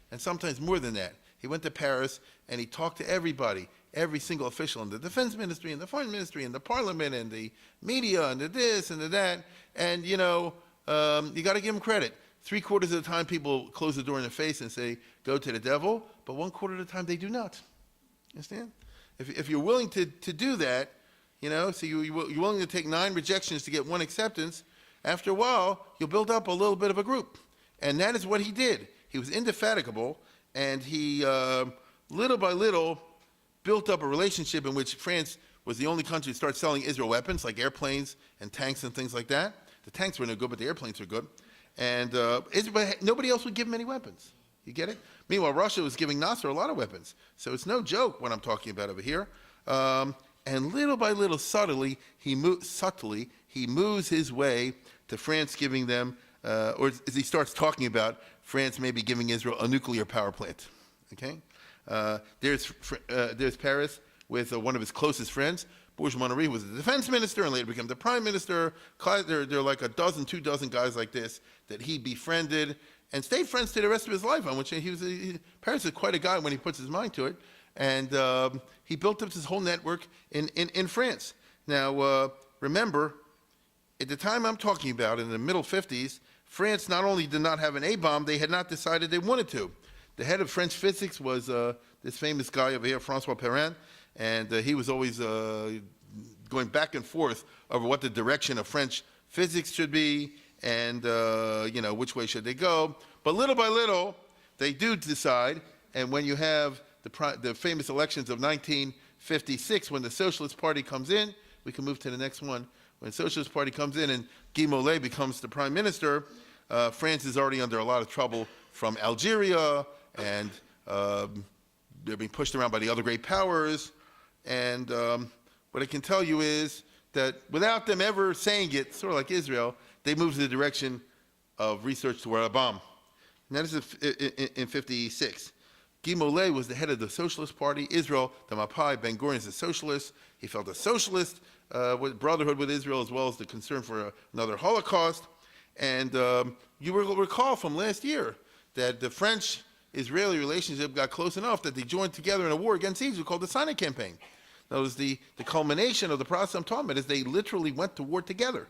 [SPEAKER 1] and sometimes more than that. He went to Paris and he talked to everybody, every single official in the defense ministry and the foreign ministry and the parliament and the media and the this and the that. And, you got to give him credit. 3/4 of the time people close the door in their face and say, go to the devil, but 1/4 of the time they do not. Understand? If you're willing to do that, so you're willing to take 9 rejections to get 1 acceptance, after a while, you'll build up a little bit of a group. And that is what he did. He was indefatigable, and he, little by little, built up a relationship in which France was the only country to start selling Israel weapons, like airplanes and tanks and things like that. The tanks were no good, but the airplanes were good. And nobody else would give him any weapons. You get it? Meanwhile, Russia was giving Nasser a lot of weapons. So it's no joke what I'm talking about over here. And little by little, subtly, he moves his way to France giving them, or as he starts talking about France maybe giving Israel a nuclear power plant. Okay? There's Peres with one of his closest friends. Bourges Monnery was the defense minister and later became the prime minister. There are like 2 dozen guys like this that he befriended and stayed friends to the rest of his life. On which Peres is quite a guy when he puts his mind to it. And he built up his whole network in France. Now, remember, at the time I'm talking about, in the middle 50s, France not only did not have an A-bomb, they had not decided they wanted to. The head of French physics was this famous guy over here, François Perrin, and he was always going back and forth over what the direction of French physics should be and, which way should they go. But little by little, they do decide, and when you have the famous elections of 1956, when the Socialist Party comes in, we can move to the next one. When the Socialist Party comes in and Guy Mollet becomes the prime minister, France is already under a lot of trouble from Algeria, and they're being pushed around by the other great powers. And what I can tell you is that without them ever saying it, sort of like Israel, they moved in the direction of research toward a bomb. And that is in 56. Guy Mollet was the head of the Socialist Party. Israel, the Mapai, Ben-Gurion is a socialist. He felt a socialist with brotherhood with Israel, as well as the concern for another Holocaust. And you will recall from last year that the French-Israeli relationship got close enough that they joined together in a war against Egypt called the Sinai Campaign. That was the culmination of the process I'm talking about, is they literally went to war together.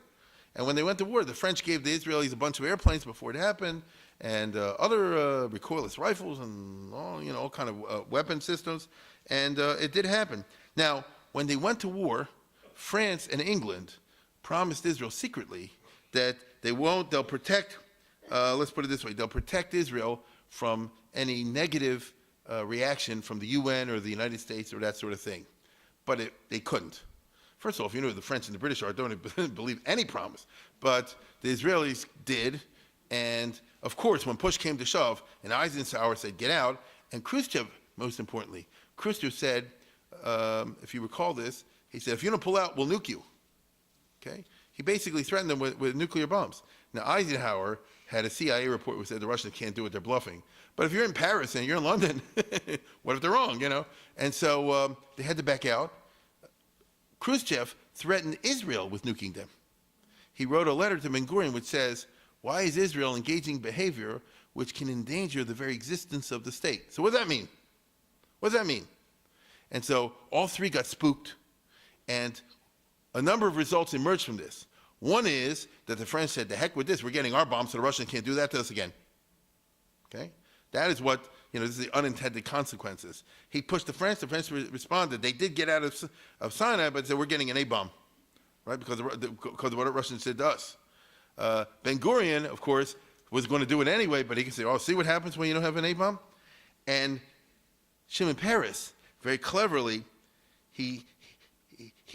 [SPEAKER 1] And when they went to war, the French gave the Israelis a bunch of airplanes before it happened, and other recoilless rifles and all kind of weapon systems, and it did happen. Now, when they went to war, France and England promised Israel secretly that they'll protect, let's put it this way, they'll protect Israel from any negative reaction from the UN or the United States or that sort of thing. But they couldn't. First of all, if you know who the French and the British are, don't believe any promise. But the Israelis did, and of course, when push came to shove, and Eisenhower said, get out, and Khrushchev, most importantly, Khrushchev said, if you recall this, he said, if you don't pull out, we'll nuke you. Okay? He basically threatened them with nuclear bombs. Now, Eisenhower had a CIA report which said the Russians can't do it, they're bluffing. But if you're in Paris and you're in London, what if they're wrong, And so they had to back out. Khrushchev threatened Israel with nuking them. He wrote a letter to Ben-Gurion which says, why is Israel engaging behavior which can endanger the very existence of the state. So what does that mean? What does that mean? And so all three got spooked, and a number of results emerged from this. One is that the French said, "The heck with this, we're getting our bombs, so the Russians can't do that to us again." Okay? That is what, this is the unintended consequences. He pushed the French responded. They did get out of Sinai, but said, "We're getting an A-bomb," right? Because of what the Russians did to us. Ben Gurion, of course, was going to do it anyway, but he could say, "Oh, see what happens when you don't have an A-bomb?" And Shimon Peres, very cleverly, he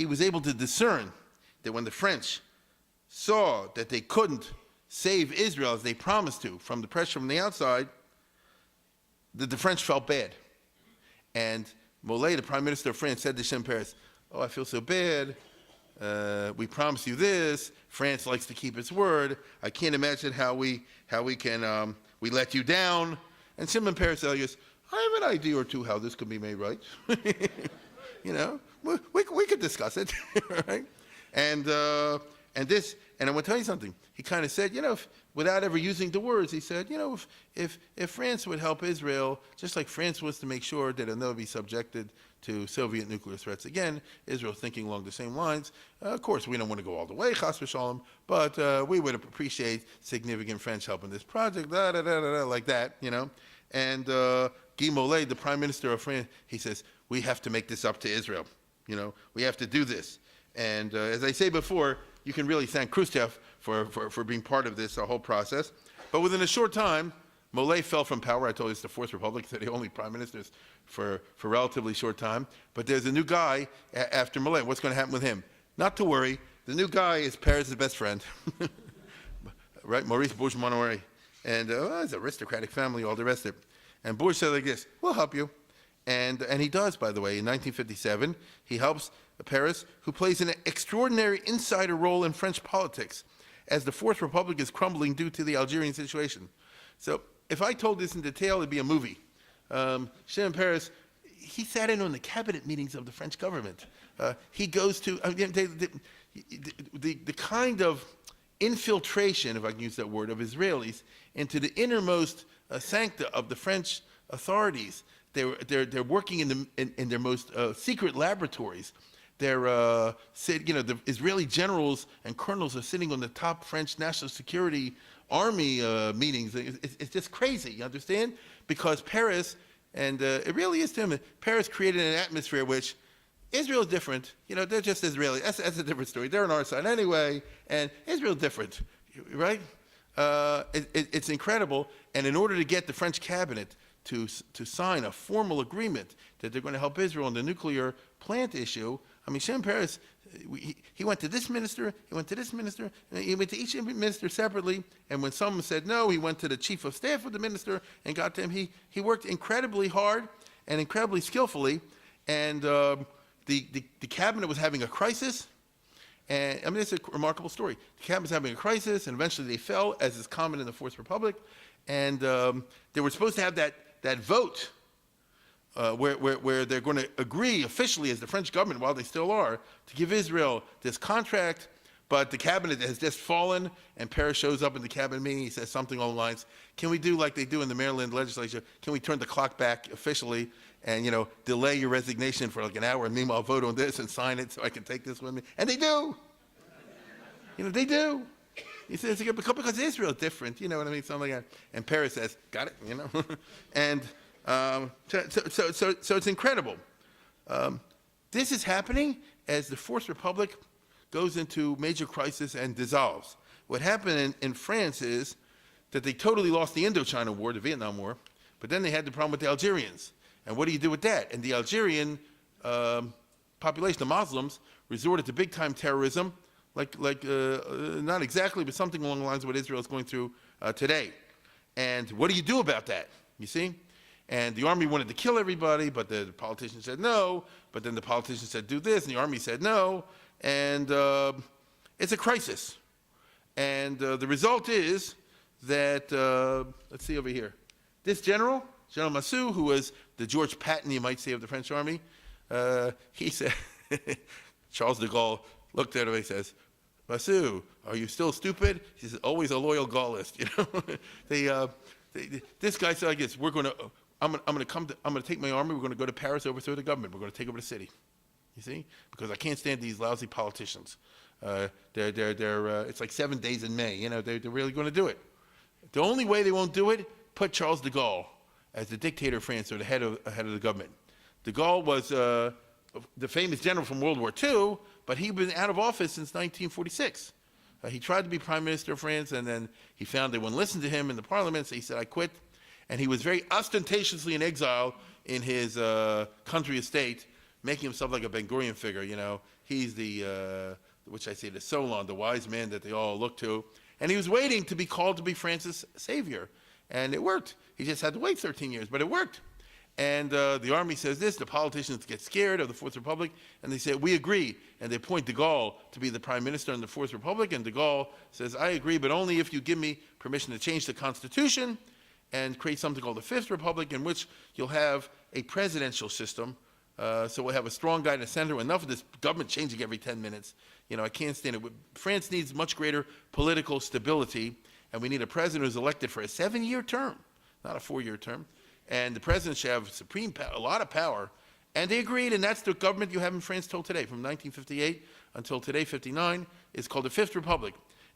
[SPEAKER 1] was able to discern that when the French saw that they couldn't save Israel as they promised to from the pressure from the outside, that the French felt bad. And Molay, the Prime Minister of France, said to Shimon Peres, "Oh, I feel so bad. We promised you this. France likes to keep its word. I can't imagine how we can we let you down." And Shimon Peres says, "I have an idea or two how this could be made right." We could discuss it, right? And I want to tell you something. He kind of said, without ever using the words, he said, if France would help Israel, just like France was to make sure that it'll never be subjected to Soviet nuclear threats again, Israel thinking along the same lines. Of course, we don't want to go all the way, chas v'shalom, but we would appreciate significant French help in this project, like that, And Guy Molay, the Prime Minister of France, he says, "We have to make this up to Israel. We have to do this." And as I say before, you can really thank Khrushchev for being part of this whole process. But within a short time, Molay fell from power. I told you it's the Fourth Republic. They're the only prime ministers for relatively short time. But there's a new guy after Molay. What's going to happen with him? Not to worry. The new guy is Peres' best friend, right? Maurice Bourges-Monnoyer. And it's an aristocratic family, all the rest of it. And Bourges said like this, "We'll help you." And he does, by the way. In 1957, he helps Peres, who plays an extraordinary insider role in French politics, as the Fourth Republic is crumbling due to the Algerian situation. So if I told this in detail, it'd be a movie. Shimon Peres, he sat in on the cabinet meetings of the French government. He goes to, the kind of infiltration, if I can use that word, of Israelis into the innermost sancta of the French authorities. They're working in their most secret laboratories. The Israeli generals and colonels are sitting on the top French national security army meetings. It's just crazy, you understand? Because Peres, and it really is to him, Peres created an atmosphere which Israel's different. They're just Israeli. That's a different story. They're on our side anyway, and Israel's different, right? It's incredible. And in order to get the French cabinet to sign a formal agreement that they're going to help Israel on the nuclear plant issue, Shimon Peres, he went to this minister, he went to this minister, and he went to each minister separately, and when someone said no, he went to the chief of staff of the minister and got to him. He worked incredibly hard and incredibly skillfully, and the cabinet was having a crisis, and it's a remarkable story. The cabinet was having a crisis, and eventually they fell, as is common in the Fourth Republic, and they were supposed to have that vote where they're going to agree officially as the French government, while they still are, to give Israel this contract, but the cabinet has just fallen, and Peres shows up in the cabinet meeting, he says something along the lines, "Can we do like they do in the Maryland legislature, can we turn the clock back officially and, delay your resignation for like an hour, and meanwhile vote on this and sign it so I can take this with me?" And they do. They do. He says, because Israel is different, something like that. And Peres says, "Got it," And so it's incredible. This is happening as the Fourth Republic goes into major crisis and dissolves. What happened in France is that they totally lost the Indochina War, the Vietnam War, but then they had the problem with the Algerians. And what do you do with that? And the Algerian population, the Muslims, resorted to big-time terrorism, like not exactly, but something along the lines of what Israel is going through today. And what do you do about that? You see? And the army wanted to kill everybody, but the politicians said no. But then the politicians said do this, and the army said no. And it's a crisis. And the result is that, let's see over here. This general, General Massu, who was the George Patton, you might say, of the French army, he said, Charles de Gaulle looked at him and he says, "Massu, are you still stupid?" He says, "Always a loyal Gaullist." this guy said like this, I'm gonna take my army, we're gonna go to Paris, overthrow the government, we're gonna take over the city. You see? Because I can't stand these lousy politicians. It's like 7 days in May, they're really gonna do it. The only way they won't do it, put Charles de Gaulle as the dictator of France, or the head of the government. De Gaulle was the famous general from World War II, but he'd been out of office since 1946. He tried to be prime minister of France, and then he found they wouldn't listen to him in the parliament, so he said, I quit. And he was very ostentatiously in exile in his country estate, making himself like a Ben Gurion figure, He's the, which I say, the Solon, the wise man that they all look to. And he was waiting to be called to be France's savior. And it worked. He just had to wait 13 years, but it worked. And the army says this, the politicians get scared of the Fourth Republic, and they say, we agree. And they appoint de Gaulle to be the prime minister in the Fourth Republic, and de Gaulle says, I agree, but only if you give me permission to change the Constitution and create something called the Fifth Republic, in which you'll have a presidential system. So we'll have a strong guy in the center. Enough of this government changing every 10 minutes. I can't stand it. France needs much greater political stability, and we need a president who's elected for a 7-year term, not a 4-year term. And the president should have supreme power, a lot of power. And they agreed, and that's the government you have in France till today. From 1958 until today, 59, is called the Fifth Republic.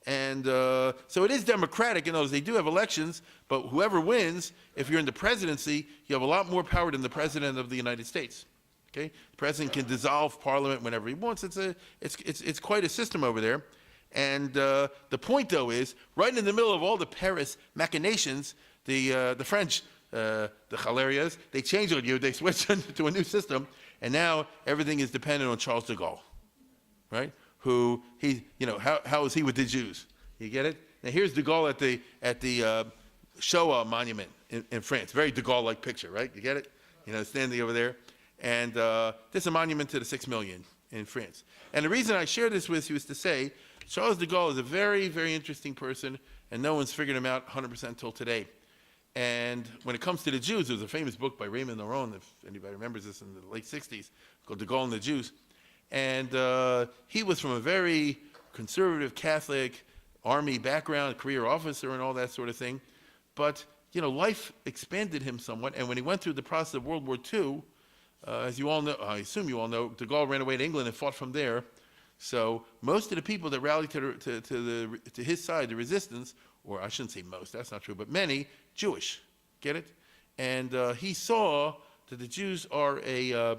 [SPEAKER 1] And so it is democratic. They do have elections, but whoever wins, if you're in the presidency, you have a lot more power than the president of the United States. Okay? The president can dissolve parliament whenever he wants. It's quite a system over there. And the point, though, is right in the middle of all the Paris machinations, the French, the Chalerias, they changed on you, they switched to a new system, and now everything is dependent on Charles de Gaulle, right? Who how is he with the Jews? You get it? Now here's de Gaulle at the Shoah monument in France. Very de Gaulle-like picture, right? You get it? Standing over there. And this is a monument to the 6 million in France. And the reason I share this with you is to say Charles de Gaulle is a very, very interesting person, and no one's figured him out 100% until today. And when it comes to the Jews, there was a famous book by Raymond Aron, if anybody remembers this, in the late 60s, called De Gaulle and the Jews. And he was from a very conservative Catholic army background, career officer and all that sort of thing. But, life expanded him somewhat. And when he went through the process of World War II, as you all know, I assume you all know, de Gaulle ran away to England and fought from there. So most of the people that rallied to his side, the resistance, or I shouldn't say most, that's not true, but many, Jewish. Get it? And he saw that the Jews are a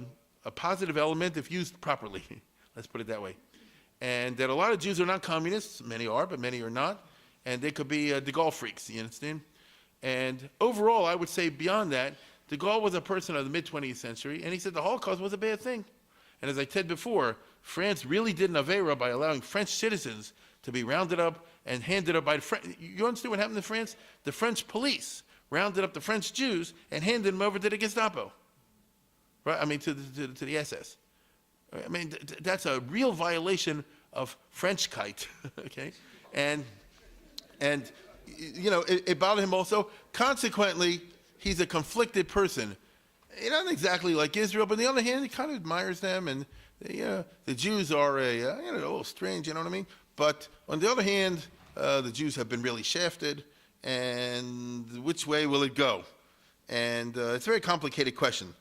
[SPEAKER 1] positive element if used properly. Let's put it that way. And that a lot of Jews are not communists. Many are, but many are not. And they could be de Gaulle freaks, you understand? And overall, I would say beyond that, de Gaulle was a person of the mid-20th century, and he said the Holocaust was a bad thing. And as I said before, France really did an Avera by allowing French citizens to be rounded up and handed up by the French. You understand what happened to France? The French police rounded up the French Jews and handed them over to the Gestapo, right? I mean, to the SS. I mean, that's a real violation of Frenchkeit, okay? And it bothered him also. Consequently, he's a conflicted person. He doesn't exactly like Israel, but on the other hand, he kind of admires them, and the Jews are a little strange, you know what I mean? But on the other hand, the Jews have been really shafted, and which way will it go? And it's a very complicated question.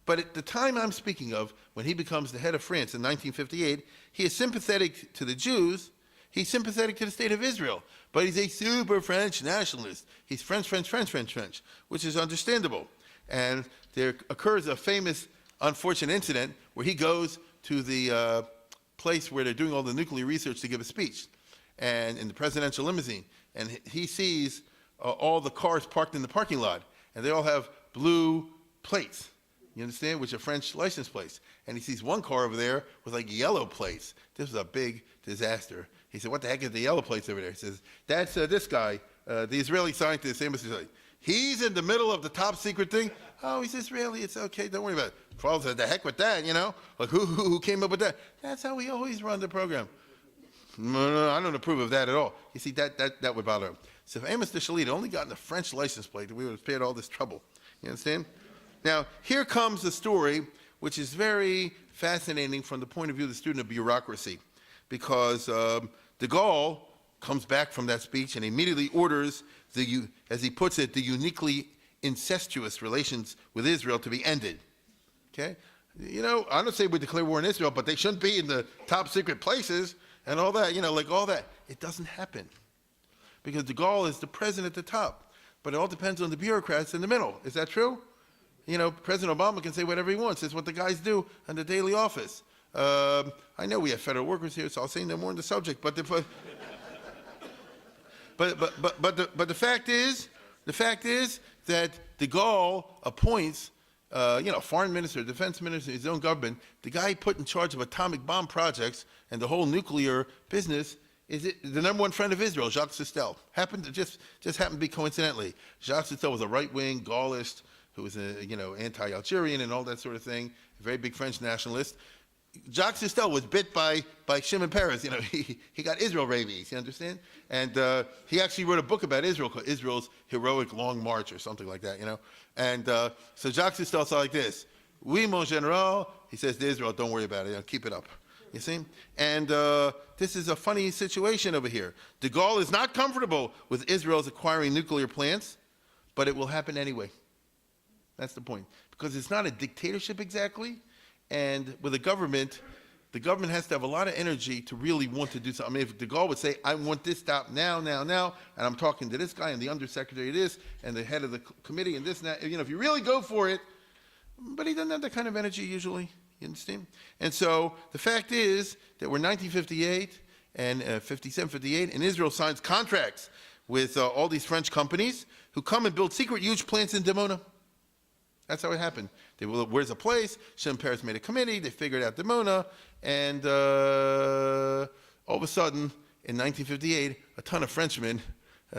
[SPEAKER 1] But at the time I'm speaking of, when he becomes the head of France in 1958, he is sympathetic to the Jews. He's sympathetic to the state of Israel, but he's a super French nationalist. He's French, which is understandable. And there occurs a famous, unfortunate incident where he goes to the place where they're doing all the nuclear research to give a speech, and in the presidential limousine. And he sees all the cars parked in the parking lot, and they all have blue plates, you understand, which are French license plates. And he sees one car over there with like yellow plates. This was a big disaster. He said, what the heck is the yellow plates over there? He says, that's this guy, the Israeli scientist, Amos Israeli. He's in the middle of the top secret thing. Oh, he's Israeli, it's okay, don't worry about it. Father said, the heck with that, Like, who came up with that? That's how we always run the program. No, I don't approve of that at all. You see, that would bother him. So if Amos the Shalit had only gotten a French license plate, we would have spared all this trouble. You understand? Now, here comes the story, which is very fascinating from the point of view of the student of bureaucracy, because de Gaulle comes back from that speech and immediately orders, as he puts it, the uniquely incestuous relations with Israel to be ended. Okay? You know, I don't say we declare war on Israel, but they shouldn't be in the top secret places and all that, you know, like all that. It doesn't happen because de Gaulle is the president at the top, but it all depends on the bureaucrats in the middle. Is that true? You know, President Obama can say whatever he wants. It's what the guys do in the daily office. I know we have federal workers here, so I'll say no more on the subject. But the fact is that de Gaulle appoints, foreign minister, defense minister, his own government. The guy put in charge of atomic bomb projects and the whole nuclear business is the number one friend of Israel, Jacques Cousteau. Just happened to be coincidentally. Jacques Cousteau was a right-wing Gaullist who was anti-Algerian and all that sort of thing, a very big French nationalist. Jacques Cousteau was bit by Shimon Peres. You know, he got Israel rabies, you understand? And he actually wrote a book about Israel called Israel's Heroic Long March or something like that, you know? And so Jacques Cousteau saw like this, oui, mon général, he says to Israel, don't worry about it, keep it up. You see? And this is a funny situation over here. De Gaulle is not comfortable with Israel's acquiring nuclear plants, but it will happen anyway. That's the point. Because it's not a dictatorship exactly, and with the government has to have a lot of energy to really want to do something. I mean, if de Gaulle would say, I want this stop now, and I'm talking to this guy and the undersecretary of this and the head of the committee and this and that, if you really go for it, but he doesn't have that kind of energy usually, you understand? And so the fact is that we're 1958 and 57, 58, and Israel signs contracts with all these French companies who come and build secret huge plants in Dimona. That's how it happened. Where's a place? Shimon Peres made a committee. They figured out Dimona. And all of a sudden, in 1958, a ton of Frenchmen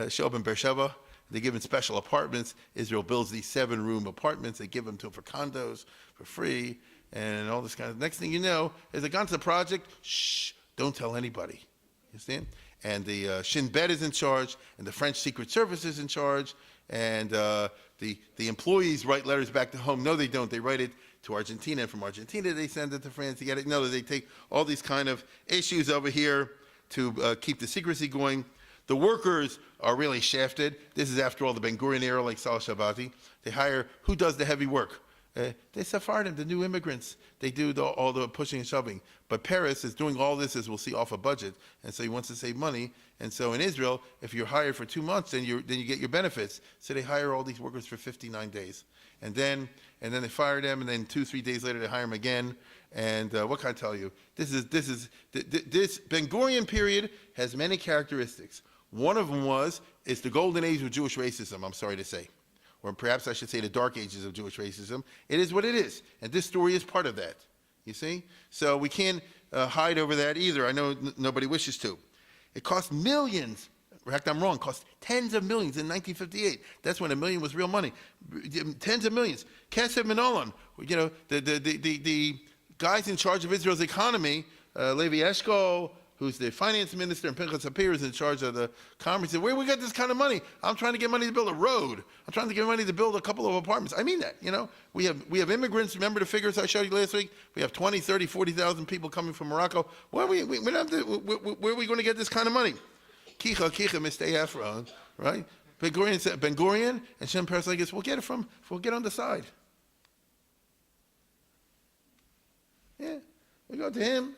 [SPEAKER 1] show up in Beersheba. They give them special apartments. Israel builds these 7-room apartments. They give them to them for condos, for free, and all this kind of. Next thing you know, as they got into the project, shh, don't tell anybody. You understand? And the Shin Bet is in charge, and the French Secret Service is in charge, and the employees write letters back to home. No, they don't. They write it to Argentina, and from Argentina they send it to France. No, they take all these kind of issues over here to keep the secrecy going. The workers are really shafted. This is, after all, the Ben-Gurion era, like Salah Shabati. They hire, who does the heavy work? They Sephardim, the new immigrants. They do all the pushing and shoving. But Peres is doing all this, as we'll see, off a budget, and so he wants to save money. And so in Israel, if you're hired for 2 months, then you get your benefits. So they hire all these workers for 59 days, and then they fire them, and then 2-3 days later they hire them again. And what can I tell you? This Ben-Gurion period has many characteristics. One of them is the golden age of Jewish racism, I'm sorry to say. Or perhaps I should say the dark ages of Jewish racism. It is what it is, and this story is part of that, you see? So we can't hide over that either. I know nobody wishes to. It cost millions. In fact, I'm wrong. It cost tens of millions in 1958. That's when $1 million was real money. Tens of millions. Kesef Minolan, the guys in charge of Israel's economy, Levi Eshkol, who's the finance minister, and Pinchas Sapir is in charge of the commerce. He said, where we get this kind of money? I'm trying to get money to build a road. I'm trying to get money to build a couple of apartments. I mean that, We have immigrants. Remember the figures I showed you last week? We have 20, 30, 40,000 people coming from Morocco. Where are we going to get this kind of money? Kicha, Mr. Ephron, right? Ben-Gurion and Shimon Peres like this, we'll get on the side. Yeah, we go to him,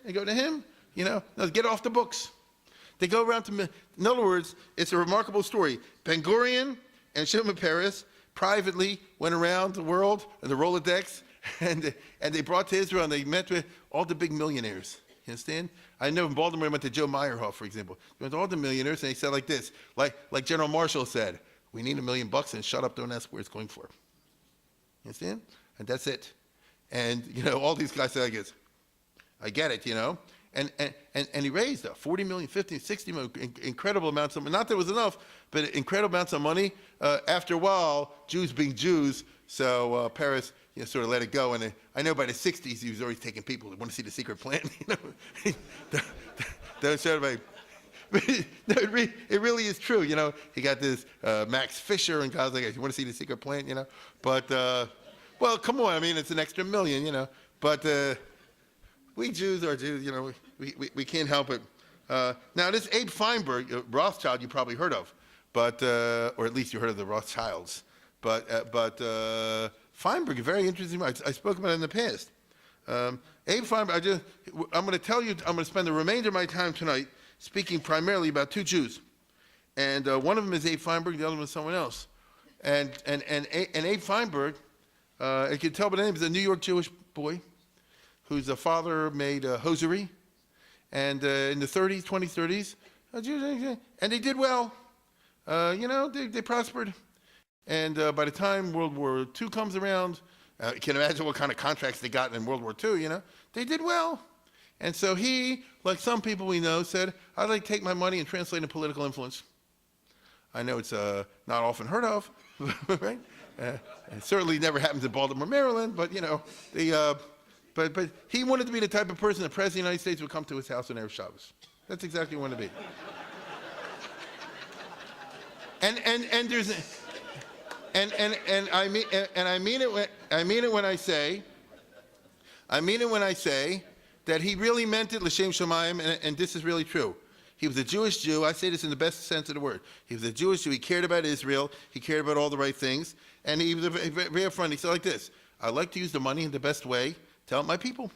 [SPEAKER 1] let's get off the books. They go around to, in other words, it's a remarkable story. Ben-Gurion and Shimon Peres privately went around the world in the Rolodex, and they brought to Israel, and they met with all the big millionaires. You understand? I know in Baltimore, I went to Joe Meyerhoff, for example. He went to all the millionaires, and he said like this, like General Marshall said, we need $1 million and shut up, don't ask where it's going for. You understand? And that's it. And, all these guys say like this, I get it, And he raised up 40 million, 50, 60 million, incredible amounts of money. Not that it was enough, but incredible amounts of money. After a while, Jews being Jews, so Peres sort of let it go. And I know by the 60s, he was already taking people who want to see the secret plan. Don't show it. No, it really is true. He got this Max Fisher and guys like that. You want to see the secret plan, But, well, come on. I mean, it's an extra $1 million, But we Jews are Jews, we can't help it. Now, this Abe Feinberg, Rothschild, you probably heard of, but or at least you heard of the Rothschilds. But Feinberg, a very interesting. I spoke about it in the past. Abe Feinberg. I'm going to tell you. I'm going to spend the remainder of my time tonight speaking primarily about two Jews, and one of them is Abe Feinberg. The other one is someone else. And Abe Feinberg, you can tell by the name, is a New York Jewish boy whose father made hosiery, and in the 30s, 20s, 30s, and they did well. They prospered. And by the time World War II comes around, you can imagine what kind of contracts they got in World War II, They did well. And so he, like some people we know, said, I'd like to take my money and translate into political influence. I know it's not often heard of, right? It certainly never happens in Baltimore, Maryland, but, but he wanted to be the type of person the President of the United States would come to his house on Erev Shabbos. That's exactly what he wanted to be. And there's... And I mean it when I say that he really meant it l'shem shamayim, and this is really true. He was a Jewish Jew. I say this in the best sense of the word. He was a Jewish Jew. He cared about Israel. He cared about all the right things, and he was very upfront. He said like this: I like to use the money in the best way to help my people.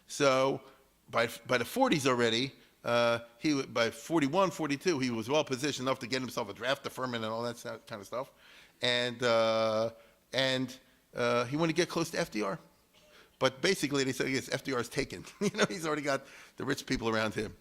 [SPEAKER 1] So by the 40s already, by 41, 42, he was well positioned enough to get himself a draft deferment and all that kind of stuff. And he wanted to get close to FDR. But basically, they said, yes, FDR's taken. He's already got the rich people around him.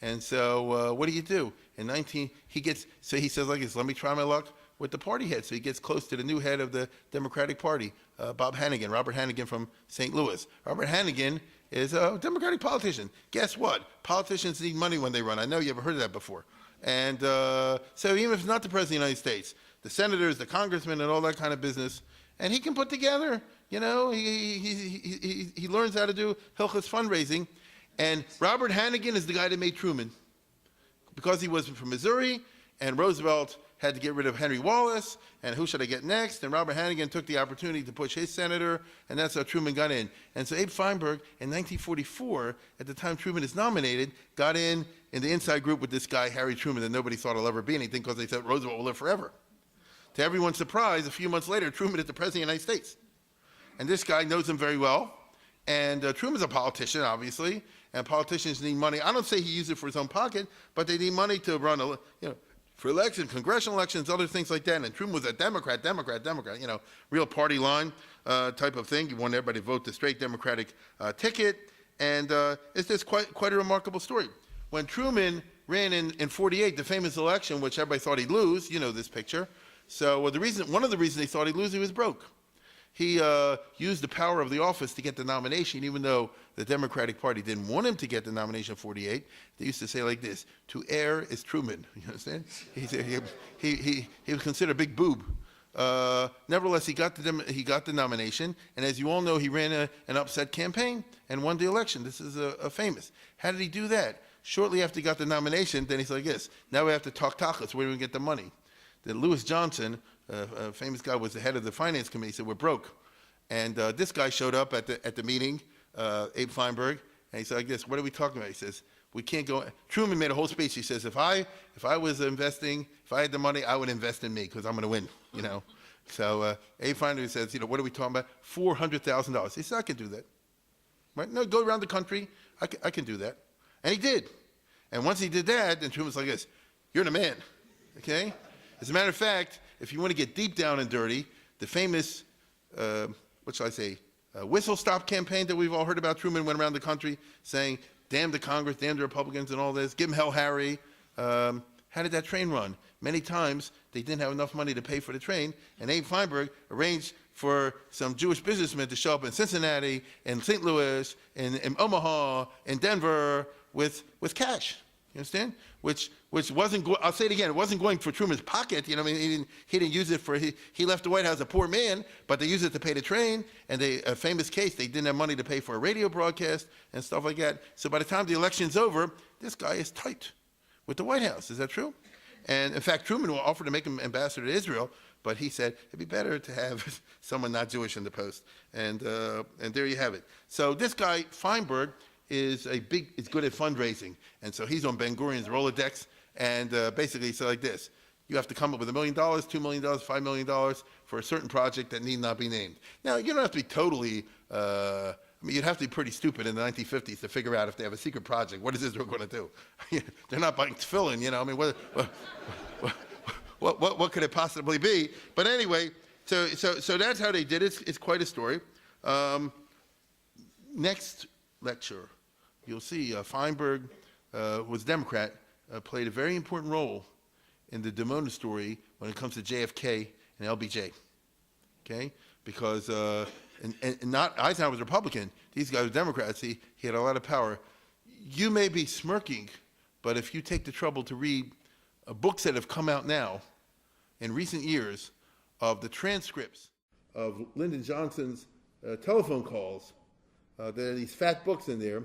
[SPEAKER 1] And so what do you do? He says like this, let me try my luck with the party head. So he gets close to the new head of the Democratic Party, Robert Hannigan from St. Louis. Robert Hannigan is a Democratic politician. Guess what? Politicians need money when they run. I know you ever heard of that before. And so even if it's not the President of the United States, the senators, the congressmen, and all that kind of business, and he can put together, he learns how to do Hilchos fundraising. And Robert Hannigan is the guy that made Truman. Because he was from Missouri, and Roosevelt had to get rid of Henry Wallace, and who should I get next? And Robert Hannigan took the opportunity to push his senator, and that's how Truman got in. And so Abe Feinberg, in 1944, at the time Truman is nominated, got in the inside group with this guy, Harry Truman, that nobody thought will ever be anything because they said Roosevelt will live forever. To everyone's surprise, a few months later, Truman is the President of the United States. And this guy knows him very well. And Truman's a politician, obviously, and politicians need money. I don't say he used it for his own pocket, but they need money to run, for elections, congressional elections, other things like that. And Truman was a Democrat, real party line type of thing. You want everybody to vote the straight Democratic ticket. And it's just quite a remarkable story. When Truman ran in 48, the famous election, which everybody thought he'd lose, this picture. So one of the reasons they thought he'd lose, he was broke. He used the power of the office to get the nomination, even though the Democratic Party didn't want him to get the nomination in 48. They used to say like this: "To err is Truman." You understand? He was considered a big boob. Nevertheless, he got the nomination, and as you all know, he ran an upset campaign and won the election. This is a famous. How did he do that? Shortly after he got the nomination, then he's like this: "Now we have to talk tachlis. Where do we get the money?" Then Lewis Johnson, a famous guy, was the head of the finance committee. He said, "We're broke." And this guy showed up at the meeting, Abe Feinberg, and he said like this: "What are we talking about?" He says, "We can't go." Truman made a whole speech. He says, if I was investing, if I had the money, I would invest in me because I'm going to win, So Abe Feinberg says, "What are we talking about? $400,000. He said, "I can do that." Right? No, go around the country. I can do that. And he did. And once he did that, then Truman was like this: "You're the man." Okay? As a matter of fact, if you want to get deep down and dirty, the famous, whistle stop campaign that we've all heard about, Truman went around the country saying, "Damn the Congress, damn the Republicans," and all this. "Give them hell, Harry." How did that train run? Many times they didn't have enough money to pay for the train, and Abe Feinberg arranged for some Jewish businessmen to show up in Cincinnati, in St. Louis, in Omaha, in Denver with cash. You understand? Which wasn't, I'll say it again, it wasn't going for Truman's pocket. He didn't use it for, he left the White House a poor man, but they used it to pay the train. And a famous case, they didn't have money to pay for a radio broadcast and stuff like that. So by the time the election's over, this guy is tight with the White House. Is that true? And in fact, Truman offered to make him ambassador to Israel, but he said it'd be better to have someone not Jewish in the post. And there you have it. So this guy, Feinberg, is good at fundraising. And so he's on Ben-Gurion's Rolodex, and basically he said like this: you have to come up with $1 million, $2 million, $5 million for a certain project that need not be named. Now, you don't have to be totally, you'd have to be pretty stupid in the 1950s to figure out if they have a secret project, what is Israel going to do? They're not buying tefillin, what could it possibly be? But anyway, so that's how they did it. It's quite a story. Next lecture, you'll see Feinberg was a Democrat, played a very important role in the Dimona story when it comes to JFK and LBJ, okay? Because, and not, Eisenhower was a Republican, these guys were Democrats, he had a lot of power. You may be smirking, but if you take the trouble to read books that have come out now in recent years of the transcripts of Lyndon Johnson's telephone calls, there are these fat books in there,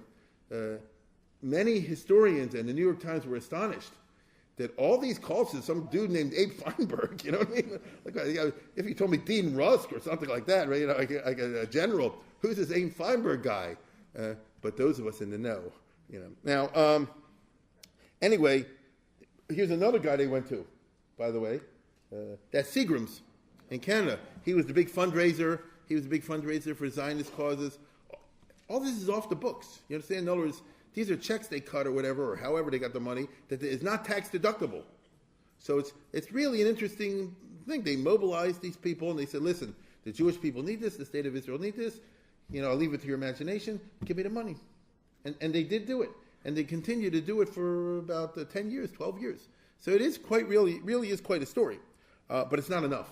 [SPEAKER 1] many historians and the New York Times were astonished that all these calls to some dude named Abe Feinberg, you know what I mean? Like, if you told me Dean Rusk or something like that, right? Like a general, who's this Abe Feinberg guy? But those of us in the know, Now, anyway, here's another guy they went to, by the way. That's Seagram's in Canada. He was the big fundraiser. He was a big fundraiser for Zionist causes. All this is off the books. You understand? In other words, these are checks they cut or whatever, or however they got the money, that is not tax deductible. So it's really an interesting thing. They mobilized these people and they said, listen, the Jewish people need this, the state of Israel need this, I'll leave it to your imagination, give me the money. And they did do it. And they continue to do it for about 10 years, 12 years. So it is really is quite a story. But it's not enough.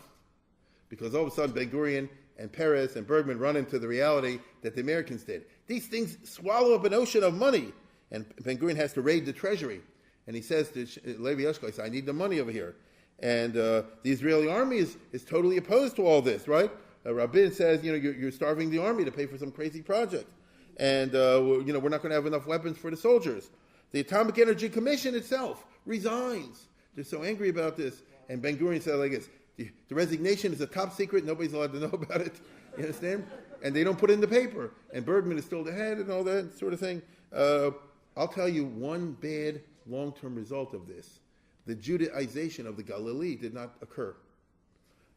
[SPEAKER 1] Because all of a sudden Ben-Gurion and Peres and Bergman run into the reality that the Americans did. These things swallow up an ocean of money. And Ben-Gurion has to raid the treasury. And he says to Levi Eshkol, I need the money over here. And the Israeli army is totally opposed to all this, right? Rabin says, you're starving the army to pay for some crazy project. And, we're not going to have enough weapons for the soldiers. The Atomic Energy Commission itself resigns. They're so angry about this. And Ben-Gurion said like this, the resignation is a top secret. Nobody's allowed to know about it. You understand? And they don't put it in the paper. And Bergman is still the head and all that sort of thing. I'll tell you one bad long-term result of this. The Judaization of the Galilee did not occur.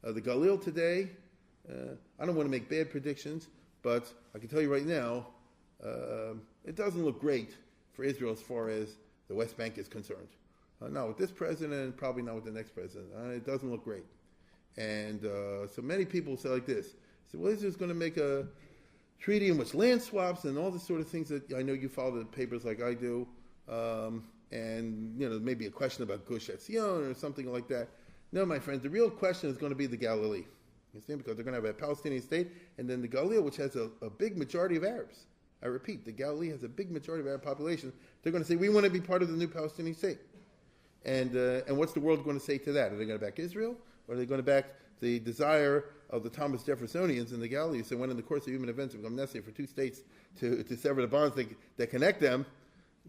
[SPEAKER 1] The Galil today, I don't want to make bad predictions, but I can tell you right now, it doesn't look great for Israel as far as the West Bank is concerned. Not with this president, probably not with the next president. It doesn't look great. And so many people say like this. Say, well, Israel's going to make a treaty in which land swaps and all the sort of things that I know you follow the papers like I do. And, maybe a question about Gush Etzion or something like that. No, my friends, the real question is going to be the Galilee. You understand? Because they're going to have a Palestinian state and then the Galilee, which has a big majority of Arabs. I repeat, the Galilee has a big majority of Arab population. They're going to say, we want to be part of the new Palestinian state. And what's the world going to say to that? Are they going to back Israel? Or are they going to back the desire of the Thomas Jeffersonians in the Galilee? So when in the course of human events it becomes necessary for two states to sever the bonds that connect them,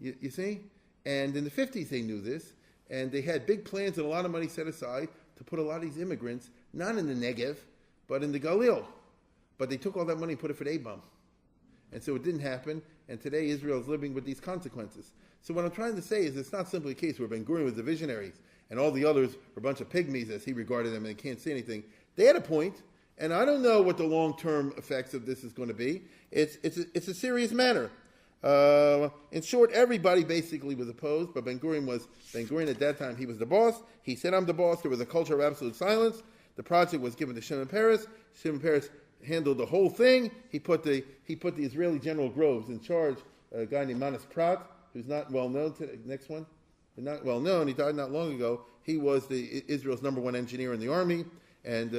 [SPEAKER 1] you see? And in the 50s they knew this, and they had big plans and a lot of money set aside to put a lot of these immigrants, not in the Negev, but in the Galil. But they took all that money and put it for the A-bomb. And so it didn't happen, and today Israel is living with these consequences. So what I'm trying to say is it's not simply a case where Ben-Gurion was the visionaries and all the others were a bunch of pygmies as he regarded them and they can't say anything. They had a point, and I don't know what the long-term effects of this is going to be. It's a serious matter. In short, everybody basically was opposed, but Ben-Gurion at that time, he was the boss. He said, I'm the boss. There was a culture of absolute silence. The project was given to Shimon Peres. Shimon Peres handled the whole thing. He put the Israeli General Groves in charge, a guy named Manas Prat, who's not well known today. Next one. Not well known. He died not long ago. He was Israel's #1 engineer in the army. And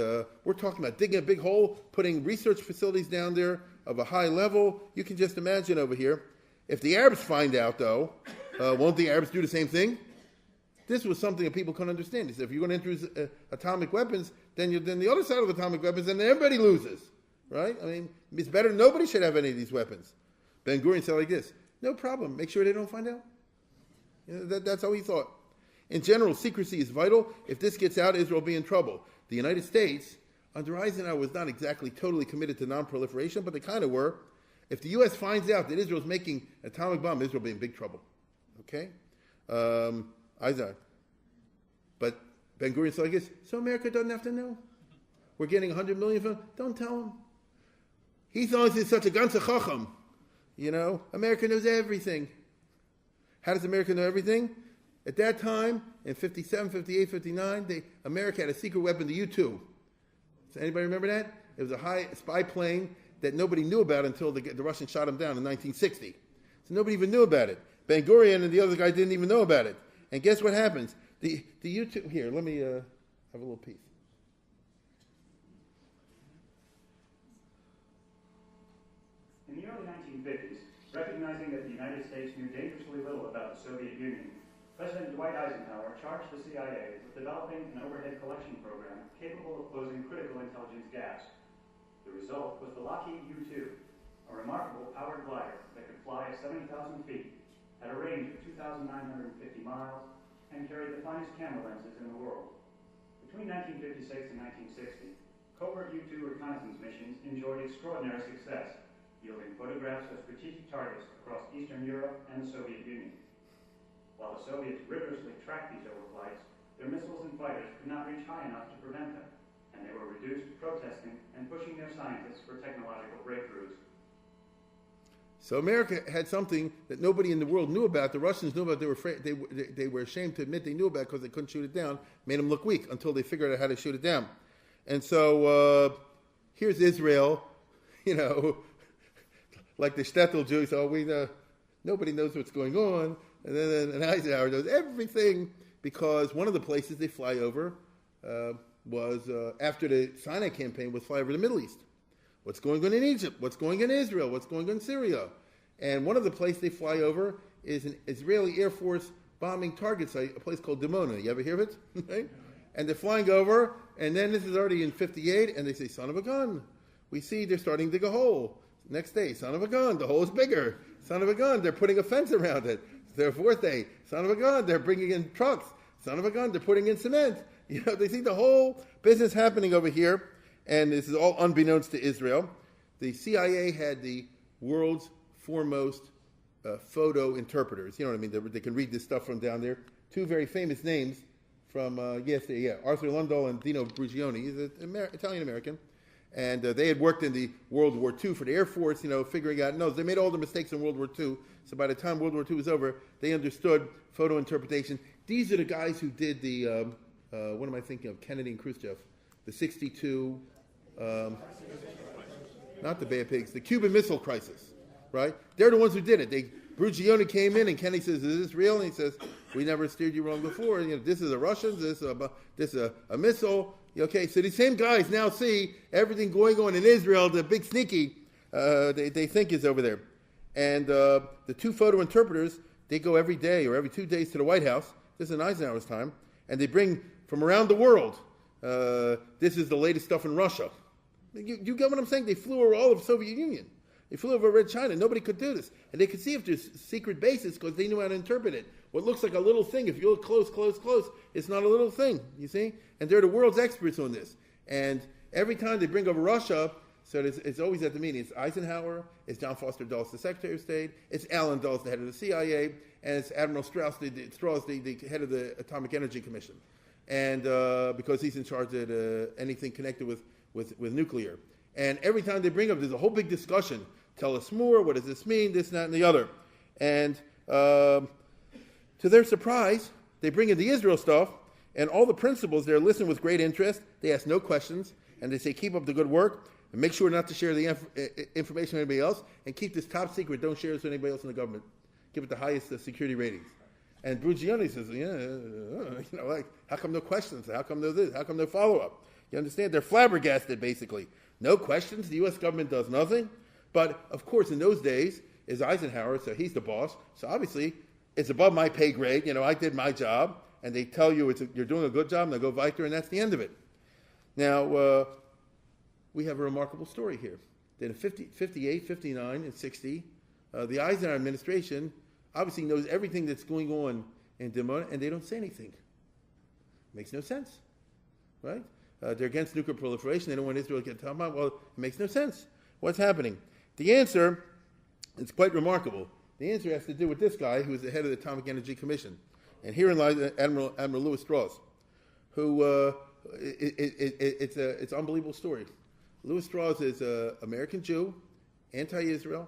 [SPEAKER 1] we're talking about digging a big hole, putting research facilities down there of a high level. You can just imagine over here. If the Arabs find out, though, won't the Arabs do the same thing? This was something that people couldn't understand. He said, if you're going to introduce atomic weapons, then the other side of atomic weapons, then everybody loses, right? I mean, it's better nobody should have any of these weapons. Ben-Gurion said like this, no problem, make sure they don't find out. That's how he thought. In general, secrecy is vital. If this gets out, Israel will be in trouble. The United States, under Eisenhower, was not exactly totally committed to non-proliferation, but they kind of were. If the U.S. finds out that Israel's making an atomic bomb, Israel will be in big trouble. Okay? Eisenhower. But Ben-Gurion said like this, so America doesn't have to know. We're getting 100 million from, don't tell him. He thought he's such a ganze chacham. You know, America knows everything. How does America know everything? At that time, in 57, 58, 59, America had a secret weapon, the U-2. Does anybody remember that? It was a high spy plane that nobody knew about until the Russians shot him down in 1960. So nobody even knew about it. Ben-Gurion and the other guy didn't even know about it. And guess what happens? The U-2, here, let me have a little piece.
[SPEAKER 8] In the early 1950s, recognizing that the United States knew dangerously little about the Soviet Union, President Dwight Eisenhower charged the CIA with developing an overhead collection program capable of closing critical intelligence gaps. The result was the Lockheed U-2, a remarkable powered glider that could fly at 70,000 feet, had a range of 2,950 miles, and carried the finest camera lenses in the world. Between 1956 and 1960, covert U-2 reconnaissance missions enjoyed extraordinary success, yielding photographs of strategic targets across Eastern Europe and the Soviet Union. While the Soviets rigorously tracked these overflights, their missiles and fighters could not reach high enough to prevent them, and they were reduced to protesting and pushing their scientists for technological breakthroughs.
[SPEAKER 1] So America had something that nobody in the world knew about. The Russians knew about. They were ashamed to admit they knew about because they couldn't shoot it down. Made them look weak until they figured out how to shoot it down. And so here's Israel, you know, like the Shtetl Jews. Oh, we know nobody knows what's going on. And then Eisenhower knows everything because one of the places they fly over was after the Sinai campaign was fly over the Middle East. What's going on in Egypt? What's going on in Israel? What's going on in Syria? And one of the places they fly over is an Israeli Air Force bombing target site, a place called Dimona. You ever hear of it? Right? And they're flying over, and then this is already in 58, and they say, son of a gun. We see they're starting to dig a hole. Next day, son of a gun, the hole is bigger. Son of a gun, they're putting a fence around it. Their fourth day, son of a gun, they're bringing in trucks. Son of a gun, they're putting in cement. You know, they see the whole business happening over here. And this is all unbeknownst to Israel. The CIA had the world's foremost photo interpreters. You know what I mean? They can read this stuff from down there. Two very famous names from yesterday. Arthur Lundahl and Dino Brugioni. He's an Italian-American. And they had worked in the World War II for the Air Force, you know, figuring out, no, they made all the mistakes in World War II. So by the time World War II was over, they understood photo interpretation. These are the guys who did the, what am I thinking of, Kennedy and Khrushchev, the 62... not the Bay of Pigs, the Cuban Missile Crisis, right? They're the ones who did it. Brugioni came in, and Kennedy says, "Is this real?" And he says, "We never steered you wrong before. You know, this is a Russian, this is a missile." Okay, so these same guys now see everything going on in Israel. The big sneaky they think is over there, and the two photo interpreters, they go every day or every 2 days to the White House. This is in Eisenhower's time, and they bring from around the world. This is the latest stuff in Russia. You get what I'm saying? They flew over all of the Soviet Union. They flew over Red China. Nobody could do this. And they could see if there's secret bases because they knew how to interpret it. What looks like a little thing, if you look close, it's not a little thing, you see? And they're the world's experts on this. And every time they bring over Russia, so it's always at the meeting. It's Eisenhower, it's John Foster Dulles, the Secretary of State, it's Allen Dulles, the head of the CIA, and it's Admiral Strauss, the head of the Atomic Energy Commission. And because he's in charge of anything connected with nuclear. And every time they bring up, there's a whole big discussion. Tell us more, what does this mean, this, that, and the other. And to their surprise, they bring in the Israel stuff, and all the principals, they're listening with great interest. They ask no questions, and they say, keep up the good work, and make sure not to share the information with anybody else, and keep this top secret, don't share this with anybody else in the government. Give it the highest security ratings. And Brugioni says, you know, like, how come no questions? How come no this? How come no follow-up? You understand? They're flabbergasted, basically. No questions. The U.S. government does nothing. But, of course, in those days, is Eisenhower, so he's the boss. So, obviously, it's above my pay grade. You know, I did my job. And they tell you you're doing a good job, and they go weiter, and that's the end of it. Now, we have a remarkable story here. That in 58, 59, and 60, the Eisenhower administration obviously knows everything that's going on in Dimona, and they don't say anything. Makes no sense, right? They're against nuclear proliferation. They don't want Israel to get talked about. Well, it makes no sense. What's happening? The answer It's quite remarkable. The answer has to do with this guy who was the head of the Atomic Energy Commission. And herein lies Admiral Louis Strauss, who, it's an unbelievable story. Louis Strauss is an American Jew, anti-Israel,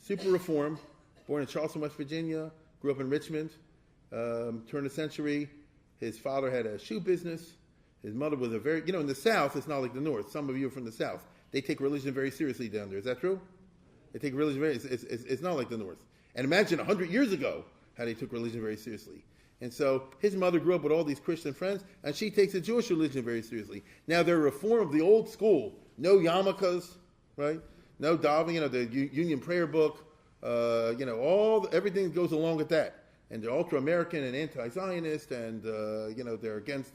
[SPEAKER 1] super reform, born in Charleston, West Virginia, grew up in Richmond, turn of the century. His father had a shoe business. His mother was a very, in the South, it's not like the North. Some of you are from the South. They take religion very seriously down there. Is that true? They take religion very, it's not like the North. And imagine 100 years ago how they took religion very seriously. And so his mother grew up with all these Christian friends, and she takes the Jewish religion very seriously. Now, they're reform of the old school. No yarmulkes, right? No davening, the Union Prayer Book, everything that goes along with that. And they're ultra-American and anti-Zionist, and, they're against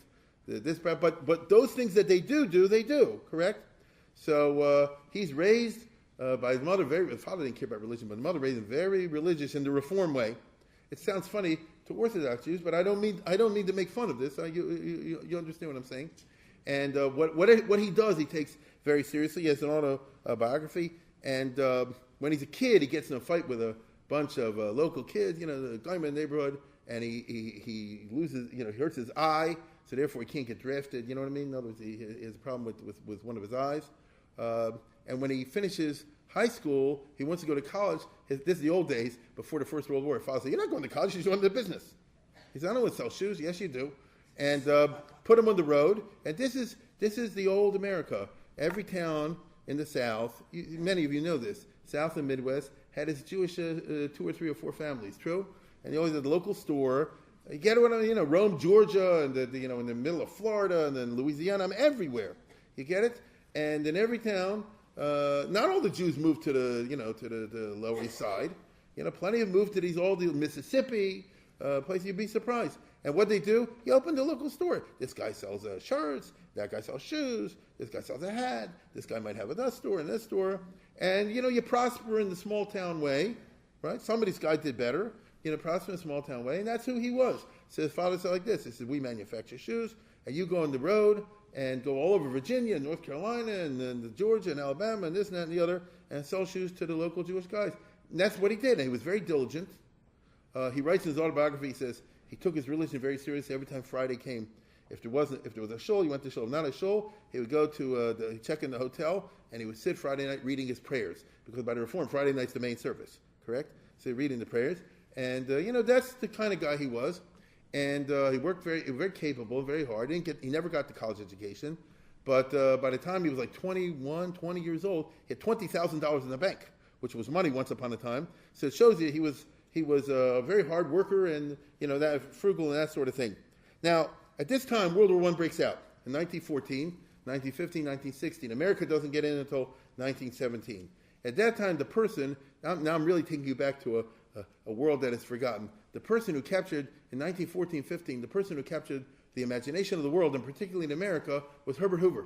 [SPEAKER 1] this. But those things that they do, correct? So he's raised by his mother, his father didn't care about religion, but the mother raised him very religious in the reform way. It sounds funny to Orthodox Jews, but I don't mean to make fun of this. You understand what I'm saying? And what he does, he takes very seriously. He has an autobiography, and when he's a kid, he gets in a fight with a bunch of local kids, the guy in the neighborhood, and he loses, he hurts his eye, so therefore he can't get drafted. You know what I mean? In other words, he has a problem with one of his eyes. And when he finishes high school, he wants to go to college. This is the old days, before the First World War. His father said, "You're not going to college, you're going to business." He said, "I don't want to sell shoes." "Yes, you do." And put him on the road. And this is the old America. Every town in the South, many of you know this, South and Midwest, had its Jewish 2 or 3 or 4 families, true? And you always had the local store. You get it, Rome, Georgia, and in the middle of Florida, and then Louisiana, everywhere. You get it? And in every town, not all the Jews moved to the Lower East Side. Plenty have moved to the Mississippi, places you'd be surprised. And what they do, you open the local store. This guy sells shirts, that guy sells shoes, this guy sells a hat, this guy might have another store and this store. And, you prosper in the small town way, right? Some of these guys did better, prosper in a small town way, and that's who he was. So his father said like this, he said, "We manufacture shoes, and you go on the road and go all over Virginia and North Carolina and then Georgia and Alabama and this and that and the other and sell shoes to the local Jewish guys." And that's what he did, and he was very diligent. He writes in his autobiography, he says, he took his religion very seriously. Every time Friday came, if there was a shul, he went to shul. If not a shul, he would go to check in the hotel, and he would sit Friday night reading his prayers, because by the Reform, Friday night's the main service, correct? So reading the prayers, and that's the kind of guy he was. And he worked very capable, very hard. He never got the college education, but by the time he was like 21, 20 years old, he had $20,000 in the bank, which was money once upon a time. So it shows you he was a very hard worker and that frugal and that sort of thing. Now at this time, World War I breaks out in 1914, 1915, 1916. America doesn't get in until 1917. At that time, the person, now I'm really taking you back to a world that is forgotten. The person who captured, in 1914-15, the person who captured the imagination of the world, and particularly in America, was Herbert Hoover.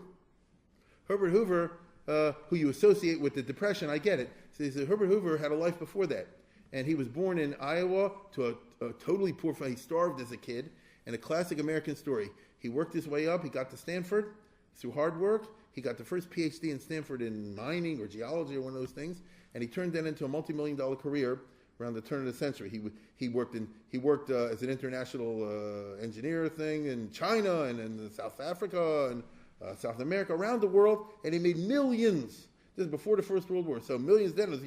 [SPEAKER 1] Herbert Hoover, who you associate with the Depression, I get it. So Herbert Hoover had a life before that. And he was born in Iowa to a totally poor family. He starved as a kid, and a classic American story. He worked his way up. He got to Stanford through hard work. He got the first PhD in Stanford in mining or geology or one of those things, and he turned that into a multi-million-dollar career around the turn of the century. He worked as an international engineer thing in China and in South Africa and South America, around the world, and he made millions. This is before the First World War, so millions then,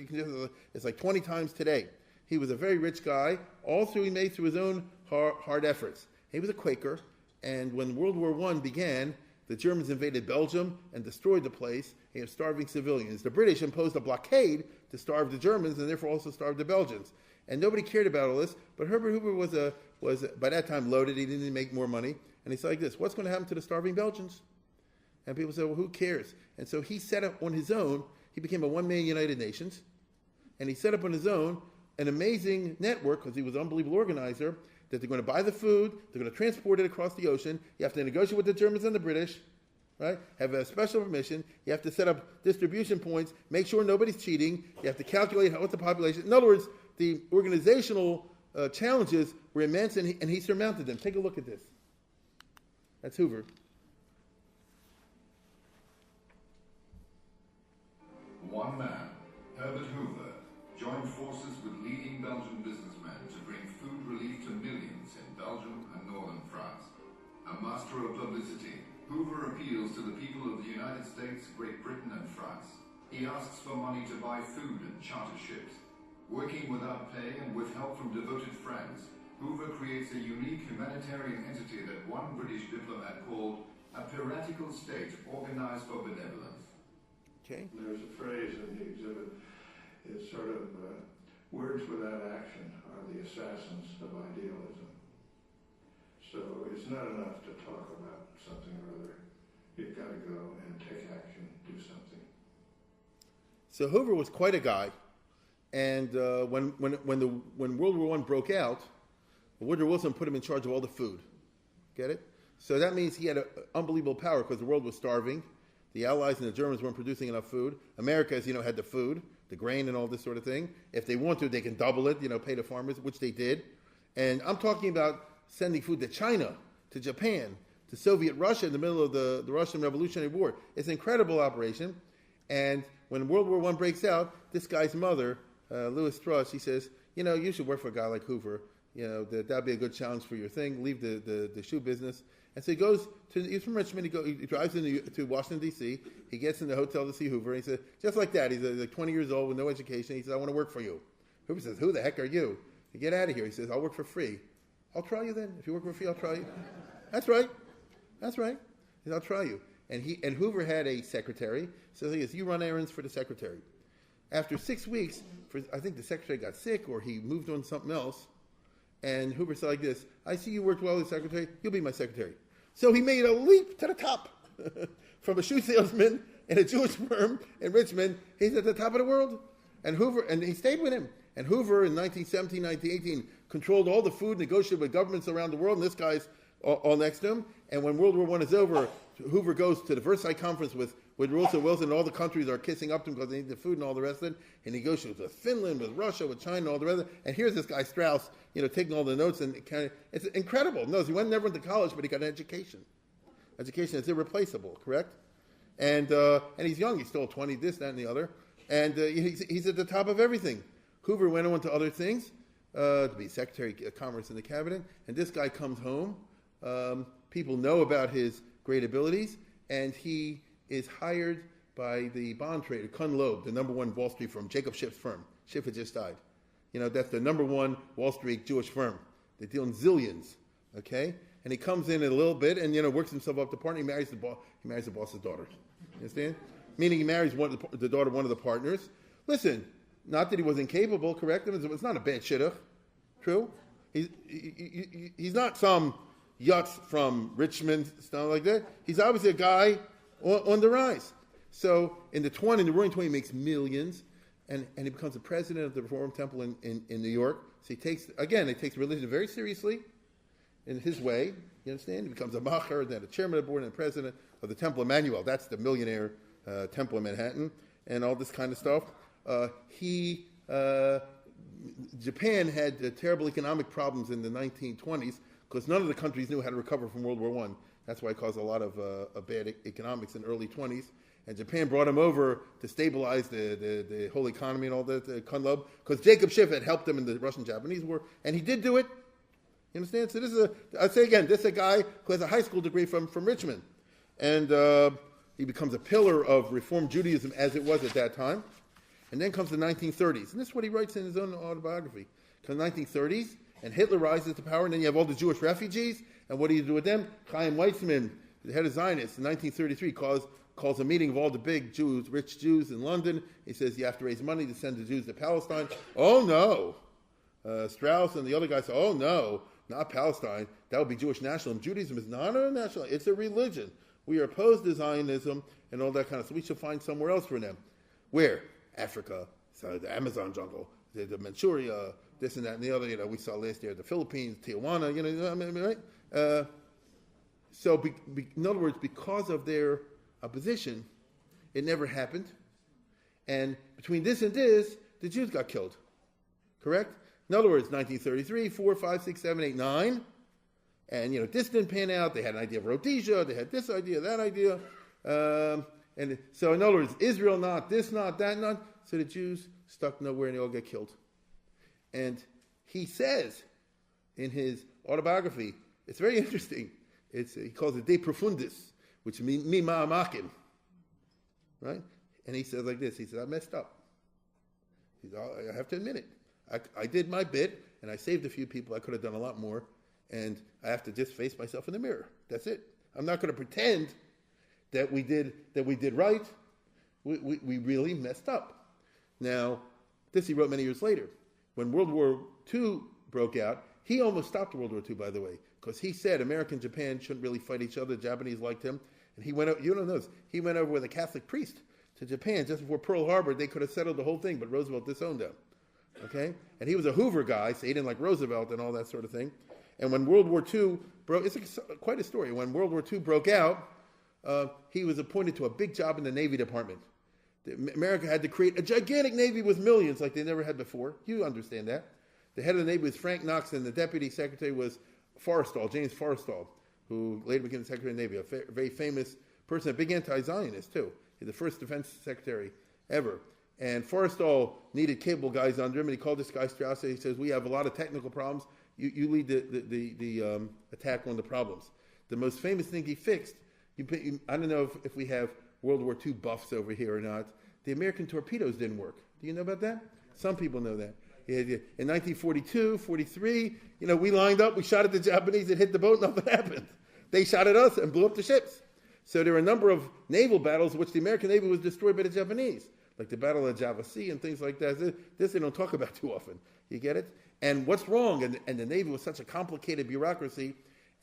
[SPEAKER 1] it's like 20 times today. He was a very rich guy, he made through his own hard efforts. He was a Quaker, and when World War I began, the Germans invaded Belgium and destroyed the place. He had starving civilians. The British imposed a blockade to starve the Germans and therefore also starve the Belgians. And nobody cared about all this, but Herbert Hoover was by that time loaded. He didn't make more money. And he said like this, "What's going to happen to the starving Belgians?" And people said, "Well, who cares?" And so he set up on his own. He became a one-man United Nations. And he set up on his own an amazing network, because he was an unbelievable organizer, that they're going to buy the food, they're going to transport it across the ocean. You have to negotiate with the Germans and the British, right? Have a special permission. You have to set up distribution points, make sure nobody's cheating. You have to calculate what's the population. In other words, the organizational challenges were immense, and he surmounted them. Take a look at this. That's Hoover.
[SPEAKER 9] One man, Herbert Hoover, joined publicity, Hoover appeals to the people of the United States, Great Britain, and France. He asks for money to buy food and charter ships. Working without pay and with help from devoted friends, Hoover creates a unique humanitarian entity that one British diplomat called a piratical state organized for benevolence.
[SPEAKER 1] Okay.
[SPEAKER 10] There's a phrase in the exhibit, it's sort of, words without action are the assassins of idealism. So it's not enough to talk about something or other. You've got to go and take action, do something.
[SPEAKER 1] So Hoover was quite a guy, and when World War I broke out, Woodrow Wilson put him in charge of all the food. Get it? So that means he had an unbelievable power because the world was starving. The Allies and the Germans weren't producing enough food. America, as you know, had the food, the grain, and all this sort of thing. If they want to, they can double it, pay the farmers, which they did. And I'm talking about sending food to China, to Japan, to Soviet Russia in the middle of the Russian Revolutionary War. It's an incredible operation. And when World War I breaks out, this guy's mother, Louis Strauss, she says, you should work for a guy like Hoover. That'd be a good challenge for your thing. Leave the shoe business. And so he's from Richmond. He drives to Washington, D.C. He gets in the hotel to see Hoover. And he says, just like that, he's like 20 years old with no education. He says, I want to work for you. Hoover says, who the heck are you? You get out of here. He says, I'll work for free. I'll try you then. If you work for free, I'll try you. That's right. That's right. He says, I'll try you. And Hoover had a secretary. So he says, you run errands for the secretary. After 6 weeks, I think the secretary got sick or he moved on something else. And Hoover said like this, I see you worked well as secretary, you'll be my secretary. So he made a leap to the top. From a shoe salesman in a Jewish firm in Richmond, he's at the top of the world. And he stayed with him. And Hoover in 1917, 1918 controlled all the food, negotiated with governments around the world, and this guy's all next to him. And when World War I is over, Hoover goes to the Versailles Conference with Wilson, and all the countries are kissing up to him because they need the food and all the rest of it. And he negotiates with Finland, with Russia, with China, and all the rest of it. And here's this guy Strauss, taking all the notes, and it's incredible. No, he never went to college, but he got an education. Education is irreplaceable, correct? And he's young. He's still 20, this, that, and the other. And he's at the top of everything. Hoover went on to other things, to be Secretary of Commerce in the cabinet. And this guy comes home. People know about his great abilities, and he is hired by the bond trader, Kuhn Loeb, the number one Wall Street firm, Jacob Schiff's firm. Schiff had just died. That's the number one Wall Street Jewish firm. They deal in zillions, okay? And he comes in a little bit and, works himself up to partner. He marries the boss's daughter. You understand? Meaning he marries the daughter of one of the partners. Listen, not that he was incapable, correct? It's not a bad shidduch. True? He's not some yutz from Richmond, stuff like that. He's obviously a guy on the rise. So in the Roaring 20, he makes millions, and he becomes the president of the Reform Temple in New York. So he takes religion very seriously in his way. You understand? He becomes a macher, then a chairman of the board and president of the Temple Emmanuel. That's the millionaire temple in Manhattan, and all this kind of stuff. Japan had terrible economic problems in the 1920s because none of the countries knew how to recover from World War I. That's why it caused a lot of bad economics in the early 20s. And Japan brought him over to stabilize the whole economy and all that, Kuhn Loeb, because Jacob Schiff had helped them in the Russian-Japanese War, and he did do it. You understand? So this is a guy who has a high school degree from Richmond. And he becomes a pillar of Reform Judaism as it was at that time. And then comes the 1930s. And this is what he writes in his own autobiography. Comes the 1930s, and Hitler rises to power, and then you have all the Jewish refugees. And what do you do with them? Chaim Weizmann, the head of Zionists, in 1933, calls a meeting of all the big Jews, rich Jews in London. He says you have to raise money to send the Jews to Palestine. Oh, no. Strauss and the other guys say, oh, no, not Palestine. That would be Jewish nationalism. Judaism is not a nationalism. It's a religion. We are opposed to Zionism and all that kind of stuff. So we should find somewhere else for them. Where? Africa, so the Amazon jungle, the Manchuria, this and that and the other. We saw last year the Philippines, Tijuana, right? So, in other words, because of their opposition, it never happened. And between this and this, the Jews got killed. Correct? In other words, 1933, 4, 5, 6, 7, 8, 9. And, this didn't pan out. They had an idea of Rhodesia. They had this idea, that idea. And so, in other words, Israel not, this not, that not. So the Jews stuck nowhere and they all get killed. And he says in his autobiography, it's very interesting. He calls it de profundis, which means mi ma'amakim, right? And he says like this. He says, I messed up. He said, I have to admit it. I did my bit, and I saved a few people. I could have done a lot more, and I have to just face myself in the mirror. That's it. I'm not going to pretend that we did right. We really messed up. Now, this he wrote many years later. When World War II broke out, he almost stopped World War II, by the way, because he said America and Japan shouldn't really fight each other. The Japanese liked him. And he went over, you don't know this, he went over with a Catholic priest to Japan just before Pearl Harbor. They could have settled the whole thing, but Roosevelt disowned them. Okay? And he was a Hoover guy, so he didn't like Roosevelt and all that sort of thing. And when World War II broke, it's quite a story. When World War II broke out, he was appointed to a big job in the Navy Department. America had to create a gigantic Navy with millions like they never had before. You understand that. The head of the Navy was Frank Knox, and the Deputy Secretary was Forrestal, James Forrestal, who later became the Secretary of the Navy, a very famous person, a big anti-Zionist, too. He's the first defense secretary ever. And Forrestal needed cable guys under him, and he called this guy Strauss, and he says, we have a lot of technical problems. You lead the attack on the problems. The most famous thing he fixed, I don't know if we have World War II buffs over here or not, the American torpedoes didn't work. Do you know about that? Some people know that. In 1942, 43, we lined up, we shot at the Japanese, it hit the boat, nothing happened. They shot at us and blew up the ships. So there were a number of naval battles in which the American Navy was destroyed by the Japanese, like the Battle of the Java Sea and things like that. This they don't talk about too often. You get it? And what's wrong? And the Navy was such a complicated bureaucracy.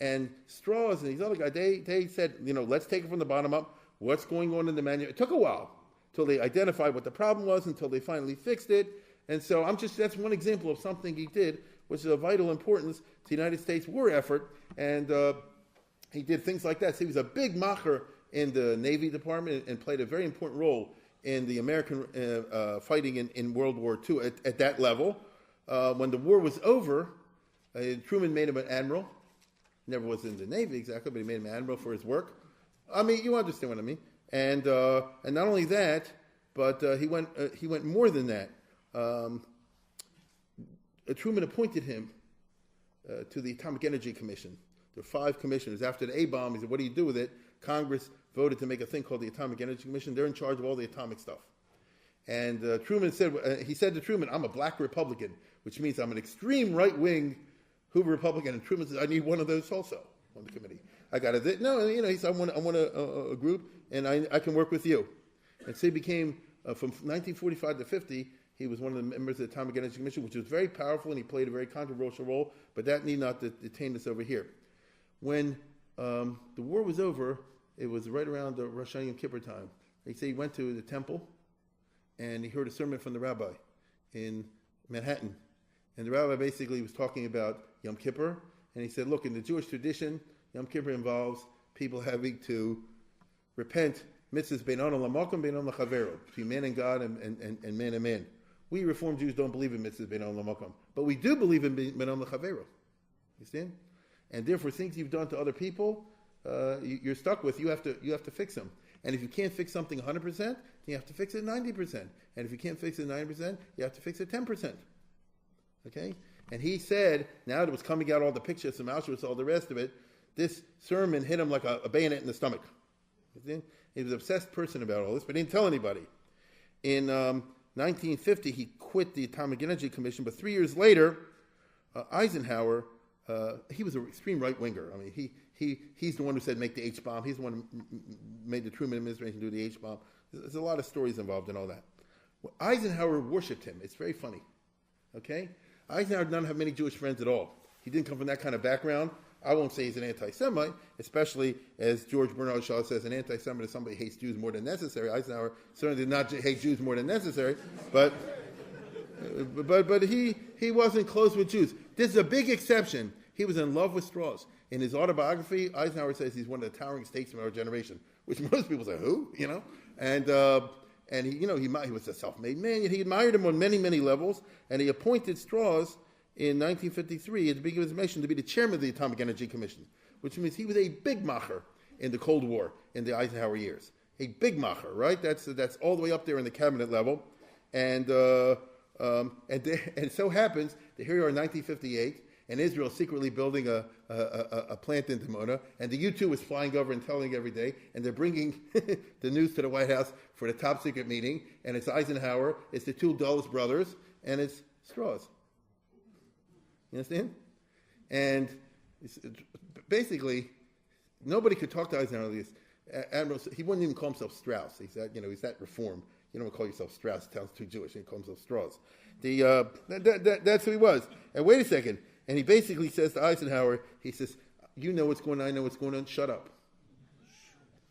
[SPEAKER 1] And Strauss and these other guys, they said, let's take it from the bottom up. What's going on in the manual? It took a while until they identified what the problem was, until they finally fixed it. And so that's one example of something he did, which is of vital importance to the United States war effort. And he did things like that. So he was a big macher in the Navy Department and played a very important role in the American fighting in World War II at that level. When the war was over, Truman made him an admiral. Never was in the Navy exactly, but he made him an admiral for his work. I mean, you understand what I mean. And not only that, but he went more than that. Truman appointed him to the Atomic Energy Commission. There were 5 commissioners. After the A-bomb, he said, what do you do with it? Congress voted to make a thing called the Atomic Energy Commission. They're in charge of all the atomic stuff. And Truman said, he said to Truman, I'm a black Republican, which means I'm an extreme right-wing Hoover Republican. And Truman said, I need one of those also on the committee. I got it. No, he said, I want a group, and I can work with you. And so he became, from 1945 to 50, he was one of the members of the Atomic Energy Commission, which was very powerful, and he played a very controversial role, but that need not detain us over here. When the war was over, it was right around the Rosh Hashanah Yom Kippur time. They say he went to the temple, and he heard a sermon from the rabbi in Manhattan. And the rabbi basically was talking about Yom Kippur, and he said, look, in the Jewish tradition, Yom Kippur involves people having to repent, mitzvahs bein adam lamakom, bein adam lachavero, between man and God and man and man. We Reform Jews don't believe in mitzvahs bein adam lamakom, but we do believe in bein adam lachavero. You understand? And therefore, things you've done to other people, you're stuck with. You have to fix them. And if you can't fix something 100%, you have to fix it 90%. And if you can't fix it 90%, you have to fix it 10%. Okay? And he said, now that it was coming out all the pictures from Auschwitz, all the rest of it, this sermon hit him like a bayonet in the stomach. He was an obsessed person about all this, but he didn't tell anybody. In 1950, he quit the Atomic Energy Commission, but 3 years later, Eisenhower, he was an extreme right-winger. I mean, he's the one who said make the H-bomb. He's the one who made the Truman administration do the H-bomb. There's a lot of stories involved in all that. Well, Eisenhower worshipped him. It's very funny. Okay? Eisenhower did not have many Jewish friends at all. He didn't come from that kind of background. I won't say he's an anti-Semite, especially as George Bernard Shaw says, an anti-Semite is somebody who hates Jews more than necessary. Eisenhower certainly did not hate Jews more than necessary, but he wasn't close with Jews. This is a big exception. He was in love with Strauss. In his autobiography, Eisenhower says he's one of the towering statesmen of our generation, which most people say, who? And he was a self-made man. He admired him on many, many levels, and he appointed Strauss in 1953 at the beginning of his mission to be the chairman of the Atomic Energy Commission, which means he was a big macher in the Cold War in the Eisenhower years. A big macher, right? That's all the way up there in the cabinet level. And it so happens that here you are in 1958, and Israel secretly building a plant in Dimona, and the U-2 was flying over and telling every day, and they're bringing the news to the White House for the top secret meeting, and it's Eisenhower, it's the two Dulles brothers, and it's Strauss. You understand? And basically, nobody could talk to Eisenhower like this. Admiral, he wouldn't even call himself Strauss. He said, he's that reformed. You don't call yourself Strauss. It sounds too Jewish. He calls himself Strauss. That's who he was. And wait a second. And he basically says to Eisenhower, he says, you know what's going on, I know what's going on, shut up.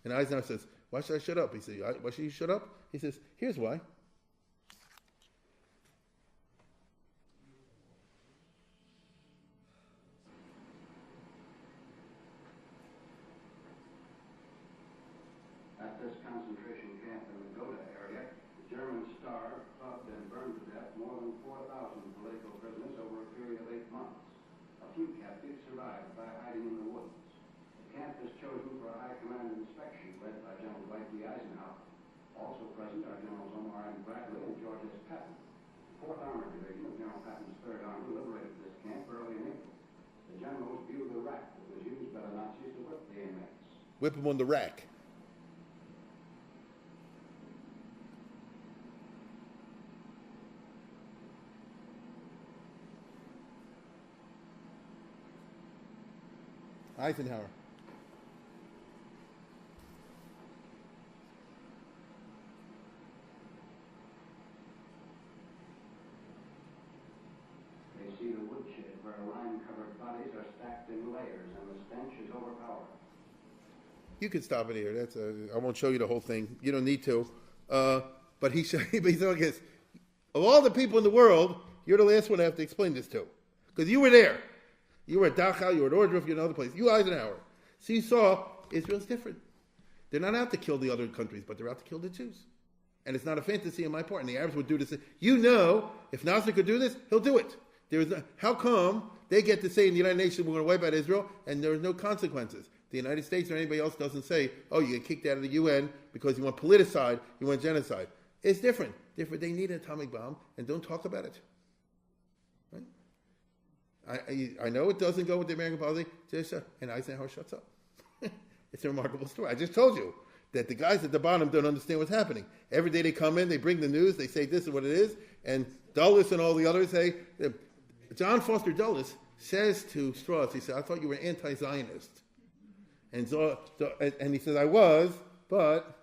[SPEAKER 1] And Eisenhower says, why should I shut up? He says, why should you shut up? He says, here's why.
[SPEAKER 11] At this concentration camp in the Goda area, the Germans starved, clubbed, and burned to death more than 4,000 political prisoners over a period of 8 months. A few captives survived by hiding in the woods. The camp was chosen for a high command inspection led by General Dwight D. Eisenhower. Also present are Generals Omar M. Bradley and George S. Patton. The 4th Armored Division of General Patton's 3rd Army liberated this camp early in April. The generals viewed the rack that was used by the Nazis to whip the inmates.
[SPEAKER 1] Whip them on the rack. Eisenhower.
[SPEAKER 11] They see the woodshed where lime-covered bodies are stacked in layers and the stench is overpowering.
[SPEAKER 1] You can stop it here. I won't show you the whole thing. You don't need to. But he said, like this, of all the people in the world, you're the last one I have to explain this to. Because you were there. You were at Dachau, you were at Ordruff, you're in other places. You, Eisenhower. So you saw Israel's different. They're not out to kill the other countries, but they're out to kill the Jews. And it's not a fantasy on my part. And the Arabs would do this. You know, if Nasser could do this, he'll do it. How come they get to say in the United Nations we're going to wipe out Israel and there's no consequences? The United States or anybody else doesn't say, oh, you get kicked out of the UN because you want politicide, you want genocide. It's different. They need an atomic bomb and don't talk about it. I know it doesn't go with the American policy, and Eisenhower shuts up. It's a remarkable story. I just told you that the guys at the bottom don't understand what's happening. Every day they come in, they bring the news, they say this is what it is, and Dulles and all the others say, John Foster Dulles says to Strauss, he said, I thought you were anti-Zionist. And he says, I was, but...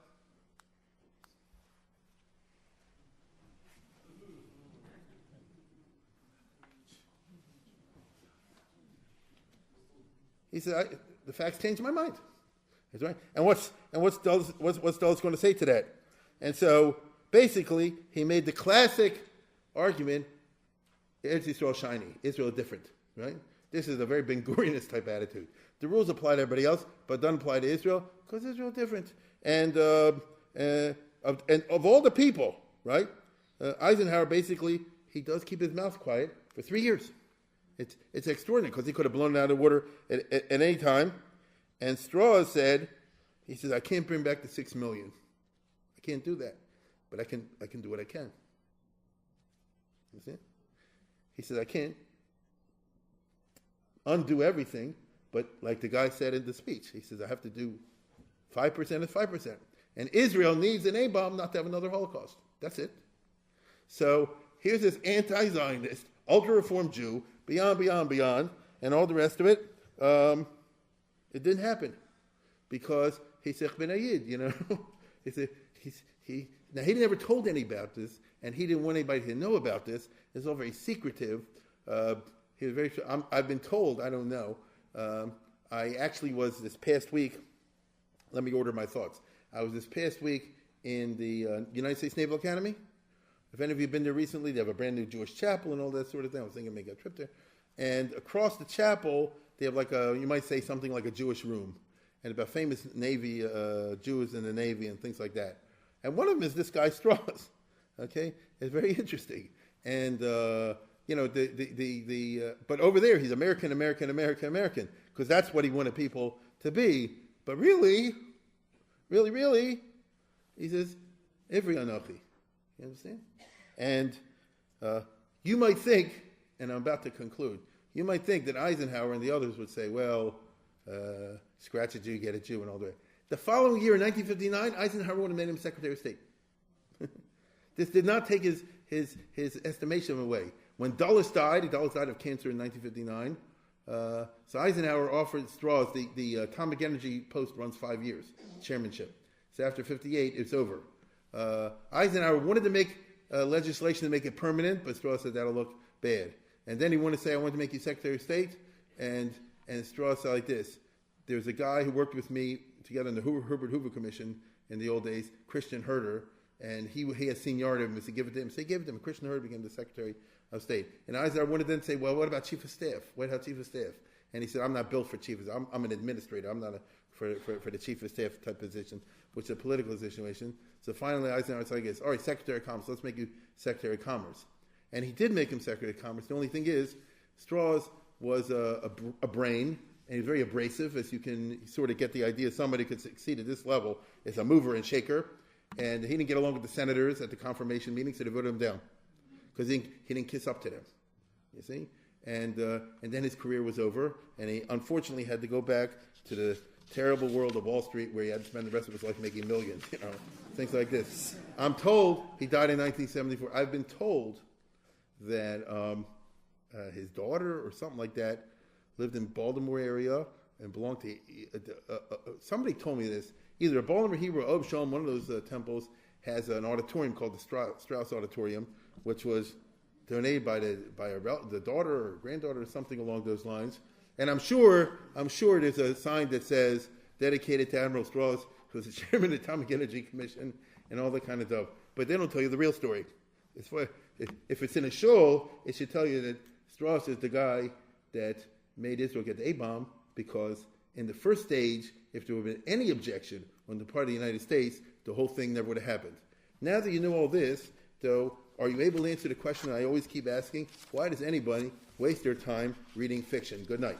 [SPEAKER 1] He said, the facts changed my mind. That's right. And what's Dulles going to say to that? And so basically, he made the classic argument: Israel shiny, Israel different. Right? This is a very Ben Gurionist type attitude. The rules apply to everybody else, but don't apply to Israel because Israel is different. And of all the people, right? Eisenhower basically he does keep his mouth quiet for 3 years. It's extraordinary because he could have blown it out of the water at any time. And Strauss said, he says, I can't bring back the 6 million. I can't do that. But I can do what I can. You see? He says, I can't undo everything, but like the guy said in the speech, he says, I have to do 5% is 5%. And Israel needs an A-bomb not to have another Holocaust. That's it. So here's this anti-Zionist, ultra-reformed Jew, beyond, and all the rest of it. It didn't happen because he's Sheikh Ben Ayid, Now, he never told anybody about this, and he didn't want anybody to know about this. It's all very secretive. He was very. I've been told. I don't know. I actually was this past week. Let me order my thoughts. I was this past week in the United States Naval Academy. If any of you have been there recently, they have a brand new Jewish chapel and all that sort of thing. I was thinking of making a trip there. And across the chapel, they have you might say something like a Jewish room, and about famous Navy Jews in the Navy and things like that. And one of them is this guy Strauss. Okay, it's very interesting. And but over there he's American, because that's what he wanted people to be. But really, he says, Ivri Anochi. You understand? And you might think, and I'm about to conclude, You might think that Eisenhower and the others would say, well, scratch a Jew, get a Jew, and all that. The following year, in 1959, Eisenhower would have made him Secretary of State. This did not take his estimation away. When Dulles died of cancer in 1959, so Eisenhower offered Strauss, the Atomic Energy post runs 5 years, chairmanship. So after 58, it's over. Eisenhower wanted to make legislation to make it permanent, but Strauss said that'll look bad. And then he wanted to say, I want to make you Secretary of State, and Strauss said like this. There's a guy who worked with me together in the Herbert Hoover Commission in the old days, Christian Herter, and he has seniority of him, so give it to him. So he gave it to him. Christian Herter became the Secretary of State. And Eisenhower wanted to then say, well, what about Chief of Staff? White House Chief of Staff? And he said, I'm not built for Chief of Staff. I'm an administrator. I'm not for the Chief of Staff type position, which is a political situation. So finally, Eisenhower said, all right, Secretary of Commerce, let's make you Secretary of Commerce. And he did make him Secretary of Commerce. The only thing is, Strauss was a brain, and he's very abrasive, as you can sort of get the idea somebody could succeed at this level is a mover and shaker. And he didn't get along with the senators at the confirmation meeting, so they voted him down because he didn't kiss up to them. You see, and then his career was over, and he unfortunately had to go back to the terrible world of Wall Street, where he had to spend the rest of his life making millions. Things like this. I'm told he died in 1974. I've been told that his daughter or something like that lived in Baltimore area and belonged to somebody told me this. Either a Baltimore Hebrew or Ob Shalom, one of those temples, has an auditorium called the Strauss Auditorium, which was donated by the daughter or granddaughter or something along those lines. And I'm sure there's a sign that says dedicated to Admiral Strauss, who was the chairman of the Atomic Energy Commission, and all that kind of stuff. But they don't tell you the real story. If it's in a shul, it should tell you that Strauss is the guy that made Israel get the A-bomb, because in the first stage, if there would have been any objection on the part of the United States, the whole thing never would have happened. Now that you know all this, though, are you able to answer the question I always keep asking? Why does anybody waste their time reading fiction? Good night.